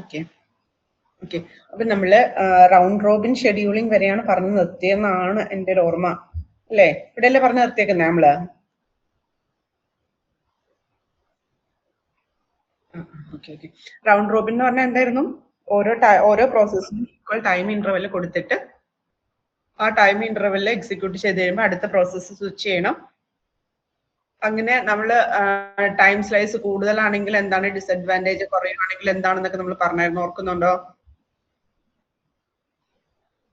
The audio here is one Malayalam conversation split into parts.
Okay okay. അപ്പൊ നമ്മള് റൗണ്ട് റോബിൻ ഷെഡ്യൂളിംഗ് വരെയാണ് പറഞ്ഞു നിർത്തിയെന്നാണ് എൻ്റെ ഒരു ഓർമ്മ, അല്ലേ? ഇവിടെ അല്ലേ പറഞ്ഞു നിർത്തിയേക്കുന്നത് നമ്മള്? Okay okay. റൗണ്ട് റോബിൻ എന്ന് പറഞ്ഞാൽ എന്തായിരുന്നു? ഓരോ പ്രോസസ്സിനും ഈക്വൽ ടൈം ഇന്റർവെൽ കൊടുത്തിട്ട് ആ ടൈം ഇന്റർവെല്ലിൽ എക്സിക്യൂട്ട് ചെയ്ത് കഴിയുമ്പോൾ അടുത്ത പ്രോസസ്സ് സ്വിച്ച് ചെയ്യണം. അങ്ങനെ നമ്മൾ ടൈം സ്ലൈസ് കൂടുതലാണെങ്കിൽ എന്താണ് ഡിസഡ്വാൻറ്റേജ്, കുറയുകയാണെങ്കിൽ എന്താണെന്നൊക്കെ നമ്മൾ പറഞ്ഞായിരുന്നു, ഓർക്കുന്നുണ്ടോ?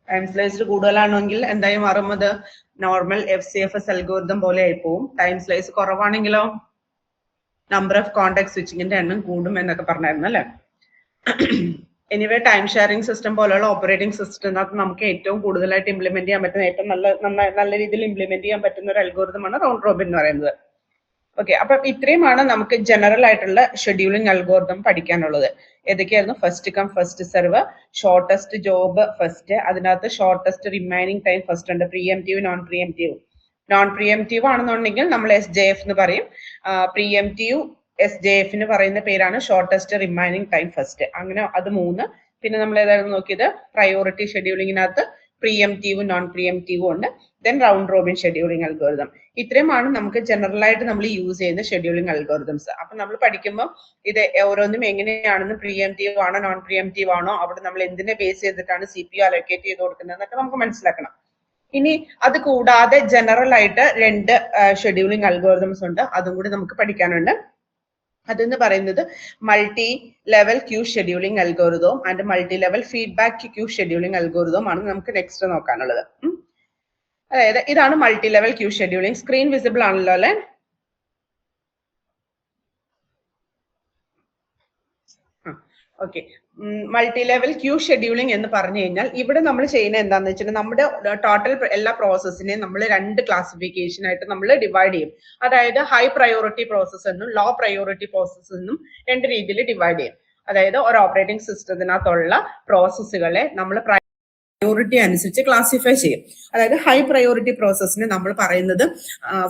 ടൈം സ്ലൈസ് കൂടുതലാണെങ്കിൽ എന്തായി മാറും? അത് നോർമൽ FCFS അൽഗോരിതം പോലെ ആയി പോവും. ടൈം സ്ലൈസ് കുറവാണെങ്കിലോ നമ്പർ ഓഫ് കോണ്ടാക്ട് സ്വിച്ചിങ്ങിന്റെ എണ്ണം കൂടും എന്നൊക്കെ പറഞ്ഞായിരുന്നു, അല്ലേ? എനിവേ ടൈം ഷെയറിംഗ് സിസ്റ്റം പോലെയുള്ള ഓപ്പറേറ്റിംഗ് സിസ്റ്റത്തിനകത്ത് നമുക്ക് ഏറ്റവും കൂടുതലായിട്ട് ഇംപ്ലിമെന്റ് ചെയ്യാൻ പറ്റുന്ന, ഏറ്റവും നല്ല രീതിയിൽ ഇംപ്ലിമെന്റ് ചെയ്യാൻ പറ്റുന്ന ഒരു അൽഗോരിതമാണ് റൗണ്ട് റോബിൻ എന്ന് പറയുന്നത്. ഓക്കെ, അപ്പൊ ഇത്രയുമാണ് നമുക്ക് ജനറൽ ആയിട്ടുള്ള ഷെഡ്യൂളിംഗ് അൽഗോരിതം പഠിക്കാനുള്ളത്. ഏതൊക്കെയായിരുന്നു? First come first serve, shortest job first, അതിനകത്ത് ഷോർട്ടസ്റ്റ് റിമൈനിങ് ടൈം ഫസ്റ്റ് ഉണ്ട്, preemptive non preemptive. Non preemptive ആണെന്നുണ്ടെങ്കിൽ നമ്മൾ SJF എന്ന് പറയും. പ്രീഎംറ്റീവ് SJF പറയുന്ന പേരാണ് ഷോർട്ടസ്റ്റ് റിമൈനിങ് ടൈം ഫസ്റ്റ്. അങ്ങനെ അത് 3. പിന്നെ നമ്മൾ ഏതായിരുന്നു നോക്കിയത്? പ്രയോറിറ്റി ഷെഡ്യൂളിങ്ങിനകത്ത് പ്രീഎംറ്റീവും നോൺ പ്രീഎംറ്റീവും ഉണ്ട്. Then round robin scheduling algorithm. ഇത്രയുമാണ് നമുക്ക് ജനറൽ ആയിട്ട് നമ്മൾ യൂസ് ചെയ്യുന്ന ഷെഡ്യൂളിംഗ് അൽഗോരിതംസ്. അപ്പൊ നമ്മൾ പഠിക്കുമ്പോൾ ഇത് ഓരോന്നും എങ്ങനെയാണെന്ന്, പ്രീഎംറ്റീവ് ആണോ നോൺ പ്രീഎംറ്റീവ് ആണോ, അവിടെ നമ്മൾ എന്തിനെ ബേസ് ചെയ്തിട്ടാണ് CPU അലോക്കേറ്റ് ചെയ്ത് കൊടുക്കുന്നത് എന്നൊക്കെ നമുക്ക് മനസ്സിലാക്കണം. ഇനി അത് കൂടാതെ ജനറൽ ആയിട്ട് 2 ഷെഡ്യൂളിംഗ് അൽഗോരിതംസ് ഉണ്ട്, അതും കൂടി നമുക്ക് പഠിക്കാനുണ്ട്. അതെന്ന് പറയുന്നത് മൾട്ടി ലെവൽ ക്യൂ ഷെഡ്യൂളിംഗ് അൽഗോരിതവും and multi level feedback queue scheduling അൽഗോരിതവും ആണ് നമുക്ക് നെക്സ്റ്റ് നോക്കാനുള്ളത്. അതായത് ഇതാണ് multi level queue scheduling. Screen visible ആണല്ലോ അല്ലെ? Okay. Multi level queue scheduling എന്ന് പറഞ്ഞു കഴിഞ്ഞാൽ ഇവിടെ നമ്മൾ ചെയ്യുന്നത് എന്താണെന്ന് വെച്ചിട്ടുണ്ടെങ്കിൽ നമ്മുടെ ടോട്ടൽ എല്ലാ പ്രോസസ്സിനെയും നമ്മൾ 2 ക്ലാസിഫിക്കേഷൻ ആയിട്ട് നമ്മൾ ഡിവൈഡ് ചെയ്യും. അതായത് ഹൈ പ്രയോറിറ്റി പ്രോസസ്സ് എന്നും ലോ പ്രയോറിറ്റി പ്രോസസ്സ് എന്നും 2 രീതിയിൽ ഡിവൈഡ് ചെയ്യും. അതായത് ഒരു ഓപ്പറേറ്റിംഗ് സിസ്റ്റത്തിനകത്തുള്ള പ്രോസസ്സുകളെ നമ്മൾ പ്രയോറിറ്റി അനുസരിച്ച് ക്ലാസിഫൈ ചെയ്യും. അതായത് ഹൈ പ്രയോറിറ്റി പ്രോസസ്സിന് നമ്മൾ പറയുന്നത്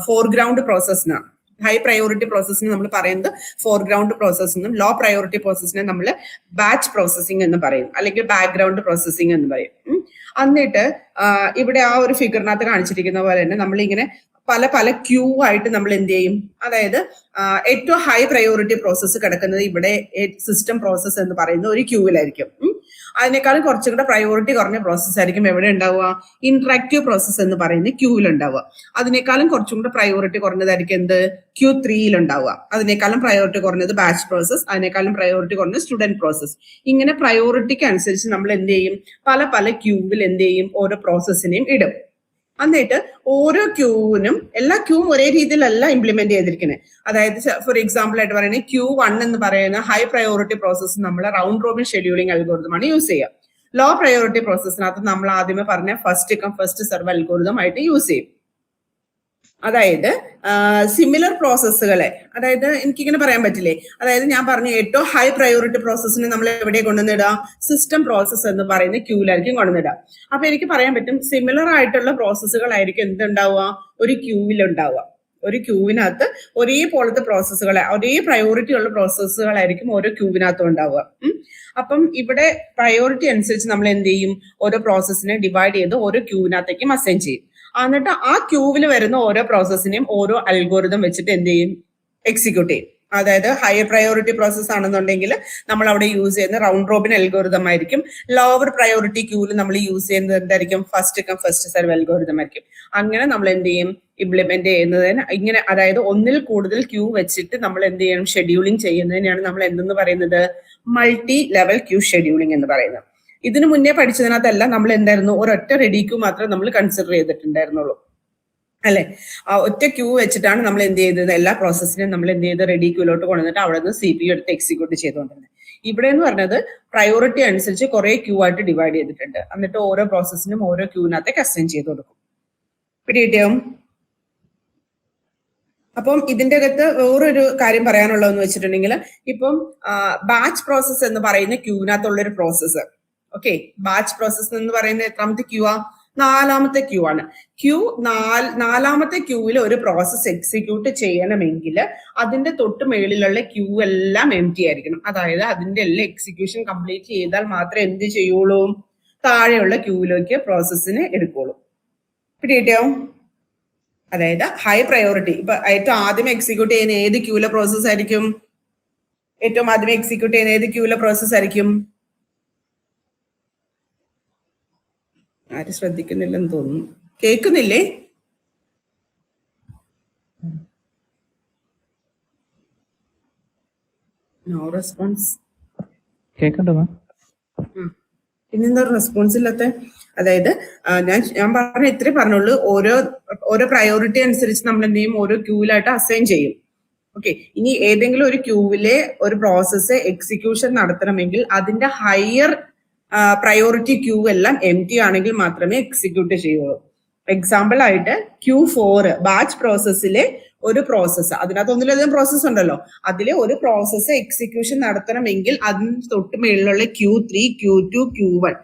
ഫോർഗ്രൗണ്ട് പ്രോസസ് എന്നാണ്. ഹൈ പ്രയോറിറ്റി പ്രോസസ്സിന് നമ്മൾ പറയുന്നത് ഫോർഗ്രൗണ്ട് പ്രോസസ് എന്നും ലോ പ്രയോറിറ്റി പ്രോസസ്സിനെ നമ്മൾ ബാച്ച് പ്രോസസ്സിംഗ് എന്ന് പറയും, അല്ലെങ്കിൽ ബാക്ക്ഗ്രൗണ്ട് പ്രോസസ്സിംഗ് എന്ന് പറയും. എന്നിട്ട് ഇവിടെ ആ ഒരു ഫിഗറിനകത്ത് കാണിച്ചിരിക്കുന്ന പോലെ തന്നെ നമ്മളിങ്ങനെ പല പല ക്യൂ ആയിട്ട് നമ്മൾ എന്ത് ചെയ്യും? അതായത് ഏറ്റവും ഹൈ പ്രയോറിറ്റി പ്രോസസ്സ് കിടക്കുന്നത് ഇവിടെ സിസ്റ്റം പ്രോസസ്സ് എന്ന് പറയുന്ന ഒരു ക്യൂവിലായിരിക്കും. അതിനേക്കാളും കുറച്ചും കൂടെ പ്രയോറിറ്റി കുറഞ്ഞ പ്രോസസ്സ് ആയിരിക്കും എവിടെ ഉണ്ടാവുക? ഇന്ററാക്റ്റീവ് പ്രോസസ്സ് എന്ന് പറയുന്ന ക്യൂവിൽ ഉണ്ടാവുക. അതിനേക്കാളും കുറച്ചും കൂടെ പ്രയോറിറ്റി കുറഞ്ഞതായിരിക്കും എന്ത്? Q3 ഉണ്ടാവുക. അതിനേക്കാളും പ്രയോറിറ്റി കുറഞ്ഞത് ബാച്ച് പ്രോസസ്, അതിനേക്കാളും പ്രയോറിറ്റി കുറഞ്ഞത് സ്റ്റുഡന്റ് പ്രോസസ്. ഇങ്ങനെ പ്രയോറിറ്റിക്ക് അനുസരിച്ച് നമ്മൾ എന്ത് ചെയ്യും? പല പല ക്യൂവിൽ എന്ത് ചെയ്യും? ഓരോ പ്രോസസ്സിനെയും ഇടും. എന്നിട്ട് ഓരോ ക്യൂവിനും, എല്ലാ ക്യൂവും ഒരേ രീതിയിലല്ല ഇംപ്ലിമെന്റ് ചെയ്തിരിക്കുന്നത്. അതായത് ഫോർ എക്സാമ്പിൾ ആയിട്ട് പറയുന്നത് Q1 എന്ന് പറയുന്ന ഹൈ പ്രയോറിറ്റി പ്രോസസ്സ് നമ്മൾ റൗണ്ട് റോബിൻ ഷെഡ്യൂളിംഗ് അൽഗോരിതമാണ് യൂസ് ചെയ്യുക. ലോ പ്രയോറിറ്റി പ്രോസസ്സിനകത്ത് നമ്മൾ ആദ്യമേ പറഞ്ഞ first come first serve algorithm ആയിട്ട് യൂസ് ചെയ്യും. അതായത് സിമിലർ പ്രോസസ്സുകളെ, അതായത് എനിക്കിങ്ങനെ പറയാൻ പറ്റില്ലേ, അതായത് ഞാൻ പറഞ്ഞു ഏറ്റവും ഹൈ പ്രയോറിറ്റി പ്രോസസ്സിനെ നമ്മൾ എവിടെ കൊണ്ടുവന്നിടുക? സിസ്റ്റം പ്രോസസ്സ് എന്ന് പറയുന്ന ക്യൂവിലായിരിക്കും കൊണ്ടുവന്നിടുക. അപ്പൊ എനിക്ക് പറയാൻ പറ്റും സിമിലർ ആയിട്ടുള്ള പ്രോസസ്സുകളായിരിക്കും എന്തുണ്ടാവുക? ഒരു ക്യൂവിൽ ഉണ്ടാവുക. ഒരു ക്യൂവിനകത്ത് ഒരേപോലത്തെ പ്രോസസ്സുകളെ, ഒരേ പ്രയോറിറ്റി ഉള്ള പ്രോസസ്സുകളായിരിക്കും ഓരോ ക്യൂവിനകത്തും ഉണ്ടാവുക. അപ്പം ഇവിടെ പ്രയോറിറ്റി അനുസരിച്ച് നമ്മൾ എന്ത് ചെയ്യും? ഓരോ പ്രോസസ്സിനെ ഡിവൈഡ് ചെയ്ത് ഓരോ ക്യൂവിനകത്തേക്കും അസൈൻ ചെയ്യും. എന്നിട്ട് ആ ക്യൂവിൽ വരുന്ന ഓരോ പ്രോസസ്സിനെയും ഓരോ അൽഗോരിതം വെച്ചിട്ട് എന്ത് ചെയ്യും? എക്സിക്യൂട്ട് ചെയ്യും. അതായത് ഹയർ പ്രയോറിറ്റി പ്രോസസ് ആണെന്നുണ്ടെങ്കിൽ നമ്മൾ അവിടെ യൂസ് ചെയ്യുന്ന റൗണ്ട് റോബിൻ അൽഗോരിതം ആയിരിക്കും. ലോവർ പ്രയോറിറ്റി ക്യൂവിൽ നമ്മൾ യൂസ് ചെയ്യുന്നത് എന്തായിരിക്കും? First come first serve algorithm ആയിരിക്കും. അങ്ങനെ നമ്മൾ എന്ത് ചെയ്യും? ഇംപ്ലിമെന്റ് ചെയ്യുന്നതിന് ഇങ്ങനെ, അതായത് ഒന്നിൽ കൂടുതൽ ക്യൂ വെച്ചിട്ട് നമ്മൾ എന്ത് ചെയ്യണം? ഷെഡ്യൂളിംഗ് ചെയ്യുന്നതിനാണ് നമ്മൾ എന്തെന്ന് പറയുന്നത്? മൾട്ടി ലെവൽ ക്യൂ ഷെഡ്യൂളിംഗ് എന്ന് പറയുന്നത്. ഇതിനു മുന്നേ പഠിച്ചതിനകത്തല്ല നമ്മൾ എന്തായിരുന്നു? ഒരൊറ്റ റെഡി ക്യൂ മാത്രമേ നമ്മൾ കൺസിഡർ ചെയ്തിട്ടുണ്ടായിരുന്നുള്ളൂ, അല്ലെ? ആ ഒറ്റ ക്യൂ വെച്ചിട്ടാണ് നമ്മൾ എന്ത് ചെയ്തത്? എല്ലാ പ്രോസസ്സിനും നമ്മൾ എന്ത് ചെയ്ത് റെഡി ക്യൂലോട്ട് കൊണ്ടുവന്നിട്ട് അവിടെ നിന്ന് CPU എടുത്ത് എക്സിക്യൂട്ട് ചെയ്തുകൊണ്ടിരുന്നത്. ഇവിടെ എന്ന് പറഞ്ഞത് പ്രയോറിറ്റി അനുസരിച്ച് കുറെ ക്യൂ ആയിട്ട് ഡിവൈഡ് ചെയ്തിട്ടുണ്ട്. എന്നിട്ട് ഓരോ പ്രോസസ്സിനും ഓരോ ക്യൂവിനകത്തേക്ക് അസൈൻ ചെയ്ത് കൊടുക്കും. പിടികിട്ടിയോ? അപ്പം ഇതിന്റെ അകത്ത് വേറൊരു കാര്യം പറയാനുള്ളതെന്ന് വെച്ചിട്ടുണ്ടെങ്കിൽ, ഇപ്പം ബാച്ച് പ്രോസസ്സ് എന്ന് പറയുന്ന ക്യൂവിനകത്തുള്ളൊരു പ്രോസസ്സ്, ഓക്കെ, ബാച്ച് പ്രോസസ്സ് എന്ന് പറയുന്നത് എത്രാമത്തെ ക്യൂ ആ? നാലാമത്തെ ക്യൂ ആണ്. നാലാമത്തെ ക്യൂവിൽ ഒരു പ്രോസസ്സ് എക്സിക്യൂട്ട് ചെയ്യണമെങ്കിൽ അതിന്റെ തൊട്ട് മേളിലുള്ള ക്യൂ എല്ലാം എംപ്റ്റി ആയിരിക്കണം. അതായത് അതിന്റെ എല്ലാം എക്സിക്യൂഷൻ കംപ്ലീറ്റ് ചെയ്താൽ മാത്രമേ എന്ത് ചെയ്യുള്ളൂ, താഴെയുള്ള ക്യൂവിലേക്ക് പ്രോസസ്സിന് എടുക്കുള്ളൂ. പിടികിട്ടോ? അതായത് ഹൈ പ്രയോറിറ്റി, ഇപ്പൊ ഏറ്റവും ആദ്യം എക്സിക്യൂട്ട് ചെയ്യുന്ന ഏത് ക്യൂവിലെ പ്രോസസ് ആയിരിക്കും? ഏറ്റവും ആദ്യം എക്സിക്യൂട്ട് ചെയ്യുന്ന ഏത് ക്യൂവിലെ പ്രോസസ് ആയിരിക്കും? ആരും ശ്രദ്ധിക്കുന്നില്ലെന്ന് തോന്നുന്നു. കേൾക്കുന്നില്ലേ? No response. കേൾക്കണ്ടോ? പിന്നെന്താ റെസ്പോൺസ് ഇല്ലാത്ത? അതായത് ഞാൻ പറഞ്ഞ ഇത്രേ പറഞ്ഞുള്ളൂ. ഓരോ പ്രയോറിറ്റി അനുസരിച്ച് നമ്മൾ എന്ത് ചെയ്യും, ഓരോ ക്യൂവിലായിട്ട് അസൈൻ ചെയ്യും. ഓക്കെ, ഇനി ഏതെങ്കിലും ഒരു ക്യൂവിലെ ഒരു പ്രോസസ്സ് എക്സിക്യൂഷൻ നടത്തണമെങ്കിൽ അതിന്റെ ഹയർ പ്രയോറിറ്റി ക്യൂ എല്ലാം എംപ്റ്റി ആണെങ്കിൽ മാത്രമേ എക്സിക്യൂട്ട് ചെയ്യുള്ളൂ. എക്സാമ്പിൾ ആയിട്ട് Q4 ബാച്ച് പ്രോസസ്സിലെ ഒരു പ്രോസസ്സ്, അതിനകത്ത് ഒന്നിലധികം പ്രോസസ്സ് ഉണ്ടല്ലോ, അതിലെ ഒരു പ്രോസസ്സ് എക്സിക്യൂഷൻ നടത്തണമെങ്കിൽ അതിന് തൊട്ട് മേളിലുള്ള Q3, Q2, Q1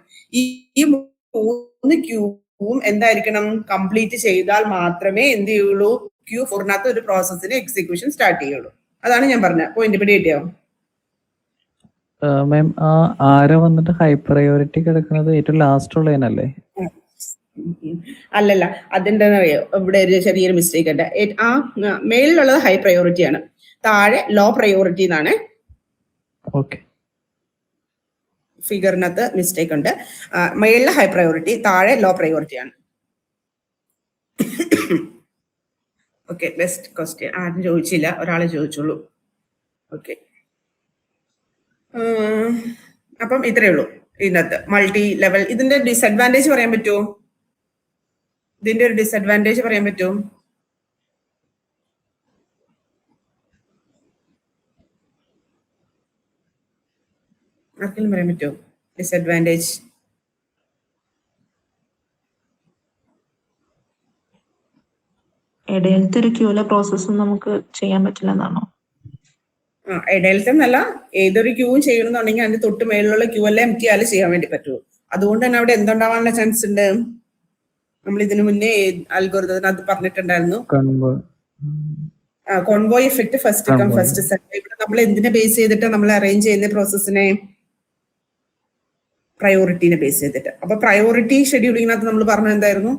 ഈ 3 ക്യൂവും എന്തായിരിക്കണം, കംപ്ലീറ്റ് ചെയ്താൽ മാത്രമേ എന്ത് ചെയ്യുള്ളൂ, Q4നകത്ത് ഒരു പ്രോസസ്സിന് എക്സിക്യൂഷൻ സ്റ്റാർട്ട് ചെയ്യുള്ളൂ. അതാണ് ഞാൻ പറഞ്ഞ പോയിന്റ്. പിടി കിട്ടിയോ മാം? ആരോ വന്നിട്ട് ഹൈ പ്രയോറിറ്റി കിടക്കുന്നത് ഏറ്റവും ലാസ്റ്റ് ഉള്ളതിനല്ലേ? അല്ലല്ല, അതെന്താണെന്നറിയോ, ഇവിടെ ഒരു ചെറിയൊരു മിസ്റ്റേക്ക് ഉണ്ട്. ആ മേളിലുള്ളത് ഹൈ പ്രയോറിറ്റി ആണ്, താഴെ ലോ പ്രയോറിറ്റി എന്നാണ്. ഫിഗറിനകത്ത് മിസ്റ്റേക്ക് ഉണ്ട്. മേളിലെ ഹൈ പ്രയോറിറ്റി, താഴെ ലോ പ്രയോറിറ്റി ആണ്. Okay, best question. ആരും ചോദിച്ചില്ല, ഒരാളെ ചോദിച്ചുള്ളൂ. ഓക്കെ, അപ്പം ഇത്രയേ ഉള്ളൂ ഇതിനകത്ത് മൾട്ടി ലെവൽ. ഇതിന്റെ ഡിസഡ്വാൻറ്റേജ് പറയാൻ പറ്റുമോ? ഇതിന്റെ ഒരു ഡിസഡ്വാൻറ്റേജ് പറയാൻ പറ്റുമോ? ആർക്കെങ്കിലും പറയാൻ പറ്റുമോ ഡിസഡ്വാൻറ്റേജ്? ഇടയിലത്തെ ഒരു ക്യൂല പ്രോസസ്സും നമുക്ക് ചെയ്യാൻ പറ്റില്ല എന്നാണോ? ഇടയിലത്തെ എന്നല്ല, ഏതൊരു ക്യൂവും ചെയ്യണമെന്നുണ്ടെങ്കിൽ അതിന്റെ തൊട്ട് മേളിലുള്ള ക്യൂ എല്ലാം എംപ്റ്റി ആയാലും ചെയ്യാൻ വേണ്ടി പറ്റുമോ. അതുകൊണ്ട് തന്നെ അവിടെ എന്തുണ്ടാവാനുള്ള ചാൻസ് ഉണ്ട്? നമ്മൾ ഇതിനു മുന്നേ അൽഗോരിതത്തിനകത്ത് പറഞ്ഞിട്ടുണ്ടായിരുന്നു, convoy effect, first come first serve. ഇവിടെ നമ്മൾ എന്തിനെ ബേസ് ചെയ്തിട്ട് നമ്മൾ അറേഞ്ച് ചെയ്യുന്ന പ്രോസസ്സിനെ? പ്രയോറിറ്റിനെ ബേസ് ചെയ്തിട്ട്. അപ്പൊ പ്രയോറിറ്റി ഷെഡ്യൂളിങ്ങിനകത്ത് നമ്മൾ പറഞ്ഞത് എന്തായിരുന്നു?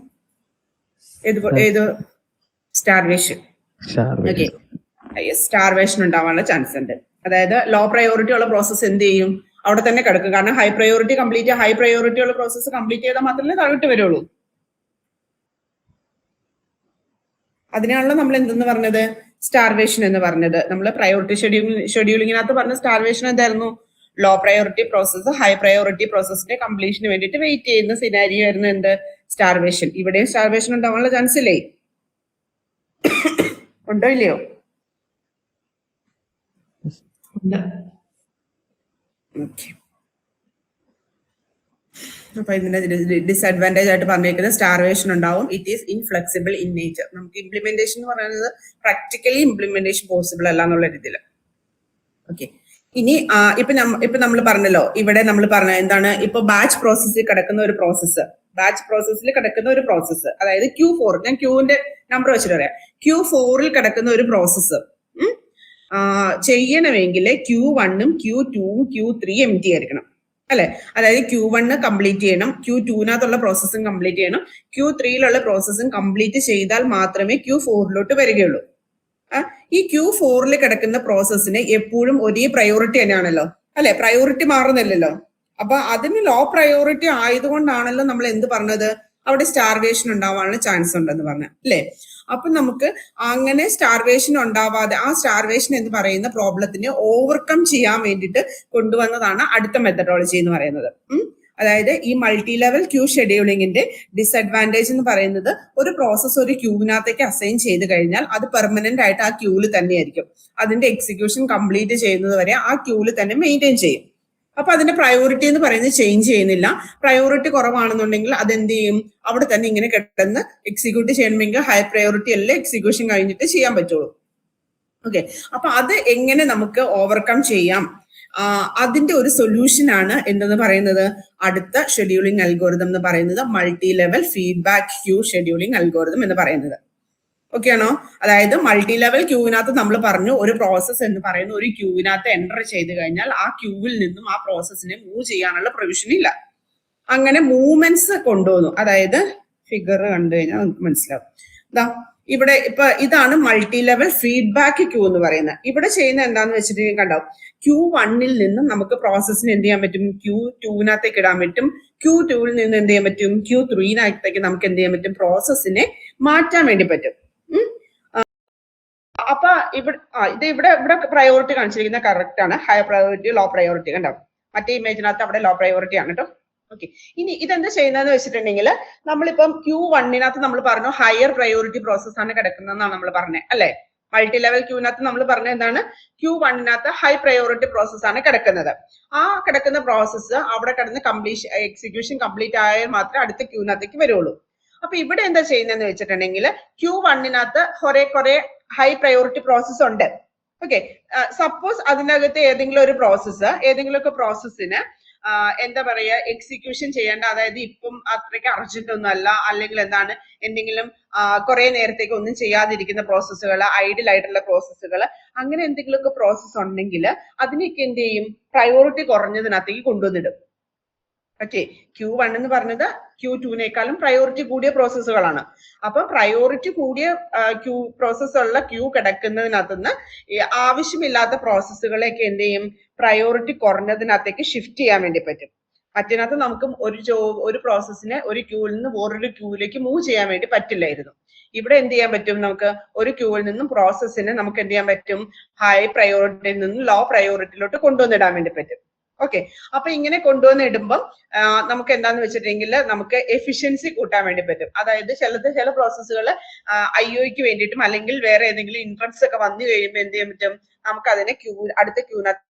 ഏത് സ്റ്റാർവേഷൻ. ഓക്കെ, സ്റ്റാർവേഷൻ ഉണ്ടാവാനുള്ള ചാൻസ് ഉണ്ട്. അതായത് ലോ പ്രയോറിറ്റി ഉള്ള പ്രോസസ്സ് എന്ത് ചെയ്യും, അവിടെ തന്നെ കിടക്കും. കാരണം ഹൈ പ്രയോറിറ്റി ഉള്ള പ്രോസസ്സ് കംപ്ലീറ്റ് ചെയ്താൽ മാത്രമേ താഴോട്ട് വരുള്ളൂ. അതിനാണല്ലോ നമ്മൾ എന്തെന്ന് പറഞ്ഞത്, സ്റ്റാർവേഷൻ എന്ന് പറഞ്ഞത്. നമ്മൾ പ്രയോറിറ്റി ഷെഡ്യൂളിങ്ങിനകത്ത് പറഞ്ഞ സ്റ്റാർവേഷൻ എന്തായിരുന്നു? Low priority process high priority പ്രോസസ്സിന്റെ കംപ്ലീഷന് വേണ്ടിയിട്ട് വെയിറ്റ് ചെയ്യുന്ന സിനാരിയോ ആയിരുന്നു എന്ത്, സ്റ്റാർവേഷൻ. ഇവിടെയും സ്റ്റാർവേഷൻ ഉണ്ടാവാനുള്ള ചാൻസ് ഇല്ലേ? ഉണ്ടോ ഇല്ലയോ? അപ്പൊ ഇതിന്റെ ഡിസഡ്വാൻറ്റേജ് ആയിട്ട് പറഞ്ഞിരിക്കുന്നത് സ്റ്റാർവേഷൻ ഉണ്ടാവും. It is inflexible in nature. നമുക്ക് ഇംപ്ലിമെന്റേഷൻ എന്ന് പറയുന്നത് പ്രാക്ടിക്കലി ഇംപ്ലിമെന്റേഷൻ പോസിബിൾ അല്ല എന്നുള്ള രീതിയിൽ. ഓക്കെ, ഇനി ഇപ്പൊ നമ്മൾ പറഞ്ഞല്ലോ, ഇവിടെ നമ്മൾ പറഞ്ഞ എന്താണ്, ഇപ്പൊ ബാച്ച് പ്രോസസ്സിൽ കിടക്കുന്ന ഒരു പ്രോസസ്സ്, അതായത് Q4, ഞാൻ ക്യൂവിന്റെ നമ്പർ വെച്ചിട്ട് പറയാം, Q4ൽ കിടക്കുന്ന ഒരു പ്രോസസ്സ് ചെയ്യണമെങ്കിൽ Q1ഉം Q2ഉം Q3 എംപ്റ്റി ആയിരിക്കണം അല്ലെ? അതായത് Q1 കംപ്ലീറ്റ് ചെയ്യണം, Q2നകത്തുള്ള പ്രോസസ്സും കംപ്ലീറ്റ് ചെയ്യണം, Q3യിലുള്ള പ്രോസസ്സും കംപ്ലീറ്റ് ചെയ്താൽ മാത്രമേ Q4ലോട്ട് വരികയുള്ളൂ. ഈ Q4ൽ കിടക്കുന്ന പ്രോസസ്സിന് എപ്പോഴും ഒരേ പ്രയോറിറ്റി തന്നെയാണല്ലോ അല്ലെ? പ്രയോറിറ്റി മാറുന്നില്ലല്ലോ. അപ്പൊ അതിന് ലോ പ്രയോറിറ്റി ആയതുകൊണ്ടാണല്ലോ നമ്മൾ എന്ത് പറഞ്ഞത്, അവിടെ സ്റ്റാർവേഷൻ ഉണ്ടാവാനുള്ള ചാൻസ് ഉണ്ടെന്ന് പറഞ്ഞ അല്ലെ? അപ്പൊ നമുക്ക് അങ്ങനെ സ്റ്റാർവേഷൻ ഉണ്ടാവാതെ, ആ സ്റ്റാർവേഷൻ എന്ന് പറയുന്ന പ്രോബ്ലത്തിനെ ഓവർകം ചെയ്യാൻ വേണ്ടിയിട്ട് കൊണ്ടുവന്നതാണ് അടുത്ത മെത്തഡോളജി എന്ന് പറയുന്നത്. അതായത് ഈ മൾട്ടി ലെവൽ ക്യൂ ഷെഡ്യൂളിങ്ങിന്റെ ഡിസഡ്വാൻറ്റേജ് എന്ന് പറയുന്നത്, ഒരു പ്രോസസ്സ് ഒരു ക്യൂവിനകത്തേക്ക് അസൈൻ ചെയ്ത് കഴിഞ്ഞാൽ അത് പെർമനന്റ് ആയിട്ട് ആ ക്യൂവിൽ തന്നെയായിരിക്കും. അതിന്റെ എക്സിക്യൂഷൻ കംപ്ലീറ്റ് ചെയ്യുന്നത് വരെ ആ ക്യൂവിൽ തന്നെ മെയിൻറ്റെയിൻ ചെയ്യും. അപ്പൊ അതിന്റെ പ്രയോറിറ്റി എന്ന് പറയുന്നത് ചേഞ്ച് ചെയ്യുന്നില്ല. പ്രയോറിറ്റി കുറവാണെന്നുണ്ടെങ്കിൽ അതെന്ത് ചെയ്യും, അവിടെ തന്നെ ഇങ്ങനെ കിടന്ന് എക്സിക്യൂട്ട് ചെയ്യണമെങ്കിൽ ഹൈ പ്രയോറിറ്റി അല്ലേ എക്സിക്യൂഷൻ കഴിഞ്ഞിട്ട് ചെയ്യാൻ പറ്റുള്ളൂ. ഓക്കെ, അപ്പൊ അത് എങ്ങനെ നമുക്ക് ഓവർകം ചെയ്യാം, അതിന്റെ ഒരു സൊല്യൂഷൻ ആണ് എന്തെന്ന് പറയുന്നത് അടുത്ത ഷെഡ്യൂളിംഗ് അൽഗോരിതം എന്ന് പറയുന്നത് multi level feedback queue scheduling algorithm എന്ന് പറയുന്നത്. ഓക്കെ ആണോ? അതായത് മൾട്ടി ലെവൽ ക്യൂവിനകത്ത് നമ്മൾ പറഞ്ഞു ഒരു പ്രോസസ്സ് എന്ന് പറയുന്ന ഒരു ക്യൂവിനകത്ത് എൻ്റർ ചെയ്ത് കഴിഞ്ഞാൽ ആ ക്യൂവിൽ നിന്നും ആ പ്രോസസ്സിനെ മൂവ് ചെയ്യാനുള്ള പ്രൊവിഷൻ ഇല്ല. അങ്ങനെ മൂവ്മെന്റ്സ് കൊണ്ടുവന്നു. അതായത് ഫിഗർ കണ്ടു കഴിഞ്ഞാൽ നമുക്ക് മനസ്സിലാവും. ഇവിടെ ഇപ്പൊ ഇതാണ് മൾട്ടി ലെവൽ ഫീഡ്ബാക്ക് ക്യൂ എന്ന് പറയുന്നത്. ഇവിടെ ചെയ്യുന്ന എന്താന്ന് വെച്ചിട്ടുണ്ടെങ്കിൽ കണ്ടോ, Q1 നിന്നും നമുക്ക് പ്രോസസ്സിന് എന്ത് ചെയ്യാൻ പറ്റും, Q2 ഇടാൻ പറ്റും. Q2 നിന്ന് എന്ത് ചെയ്യാൻ പറ്റും, Q3 നമുക്ക് എന്ത് ചെയ്യാൻ പറ്റും, പ്രോസസ്സിനെ മാറ്റാൻ വേണ്ടി പറ്റും. അപ്പൊ ഇവിടെ പ്രയോറിറ്റി കാണിച്ചിരിക്കുന്നത് കറക്റ്റ് ആണ്. ഹൈ പ്രയോറിറ്റി, ലോ പ്രയോറിറ്റി കണ്ടോ. മറ്റേ ഇമേജിനകത്ത് അവിടെ ലോ പ്രയോറിറ്റി ആണ് കേട്ടോ. ഓക്കെ, ഇനി ഇതെന്താ ചെയ്യുന്നതെന്ന് വെച്ചിട്ടുണ്ടെങ്കിൽ നമ്മളിപ്പം Q1 നമ്മൾ പറഞ്ഞു ഹയർ പ്രയോറിറ്റി പ്രോസസ് ആണ് കിടക്കുന്നതെന്നാണ് നമ്മൾ പറഞ്ഞത് അല്ലെ. മൾട്ടി ലെവൽ ക്യൂവിനകത്ത് നമ്മൾ പറഞ്ഞ എന്താണ്, Q1 ഹൈ പ്രയോറിറ്റി പ്രോസസ് ആണ് കിടക്കുന്നത്. ആ കിടക്കുന്ന പ്രോസസ്സ് അവിടെ കിടന്ന് എക്സിക്യൂഷൻ കംപ്ലീറ്റ് ആയാൽ മാത്രമേ അടുത്ത ക്യൂവിനകത്തേക്ക് വരുള്ളൂ. അപ്പൊ ഇവിടെ എന്താ ചെയ്യുന്നതെന്ന് വെച്ചിട്ടുണ്ടെങ്കിൽ Q1 കുറെ ഹൈ പ്രയോറിറ്റി പ്രോസസ് ഉണ്ട്. ഓക്കെ, സപ്പോസ് അതിനകത്ത് ഏതെങ്കിലുമൊക്കെ പ്രോസസ്സിന് എന്താ പറയാ എക്സിക്യൂഷൻ ചെയ്യേണ്ട, അതായത് ഇപ്പം അത്രയ്ക്ക് അർജന്റ് ഒന്നും അല്ല, അല്ലെങ്കിൽ എന്താണ് എന്തെങ്കിലും കുറെ നേരത്തേക്ക് ഒന്നും ചെയ്യാതിരിക്കുന്ന പ്രോസസ്സുകൾ, ഐഡിൽ ആയിട്ടുള്ള പ്രോസസ്സുകൾ, അങ്ങനെ എന്തെങ്കിലുമൊക്കെ പ്രോസസ്സ് ഉണ്ടെങ്കിൽ അതിനൊക്കെ എന്ത് ചെയ്യും, പ്രയോറിറ്റി കുറഞ്ഞതിനകത്തേക്ക് കൊണ്ടുവന്നിടും. ഓക്കെ, Q1 എന്ന് പറഞ്ഞത് Q2 പ്രയോറിറ്റി കൂടിയ പ്രോസസ്സുകളാണ്. അപ്പൊ പ്രയോറിറ്റി കൂടിയ പ്രോസസ്സുള്ള ക്യൂ കിടക്കുന്നതിനകത്തുനിന്ന് ആവശ്യമില്ലാത്ത പ്രോസസ്സുകളെയൊക്കെ എന്ത് ചെയ്യും, പ്രയോറിറ്റി കുറഞ്ഞതിനകത്തേക്ക് ഷിഫ്റ്റ് ചെയ്യാൻ വേണ്ടി പറ്റും. മറ്റിനകത്ത് നമുക്ക് ഒരു പ്രോസസ്സിനെ ഒരു ക്യൂവിൽ നിന്ന് വേറൊരു ക്യൂവിലേക്ക് മൂവ് ചെയ്യാൻ വേണ്ടി പറ്റില്ലായിരുന്നു. ഇവിടെ എന്ത് ചെയ്യാൻ പറ്റും, നമുക്ക് ഒരു ക്യൂവിൽ നിന്നും പ്രോസസ്സിനെ നമുക്ക് എന്ത് ചെയ്യാൻ പറ്റും, ഹൈ പ്രയോറിറ്റിയിൽ നിന്നും ലോ പ്രയോറിറ്റിയിലോട്ട് കൊണ്ടുവന്നിടാൻ വേണ്ടി പറ്റും. ഓക്കെ, അപ്പൊ ഇങ്ങനെ കൊണ്ടുവന്നിടുമ്പം നമുക്ക് എന്താന്ന് വെച്ചിട്ടുണ്ടെങ്കിൽ നമുക്ക് എഫിഷ്യൻസി കൂട്ടാൻ വേണ്ടി പറ്റും. അതായത് ചില പ്രോസസ്സുകൾ IOക്ക് വേണ്ടിയിട്ടും അല്ലെങ്കിൽ വേറെ ഏതെങ്കിലും ഇൻട്രൻസ് ഒക്കെ വന്നു കഴിയുമ്പോൾ എന്ത് ചെയ്യാൻ പറ്റും, നമുക്ക് അതിനെ അടുത്ത ക്യൂവിനകത്ത്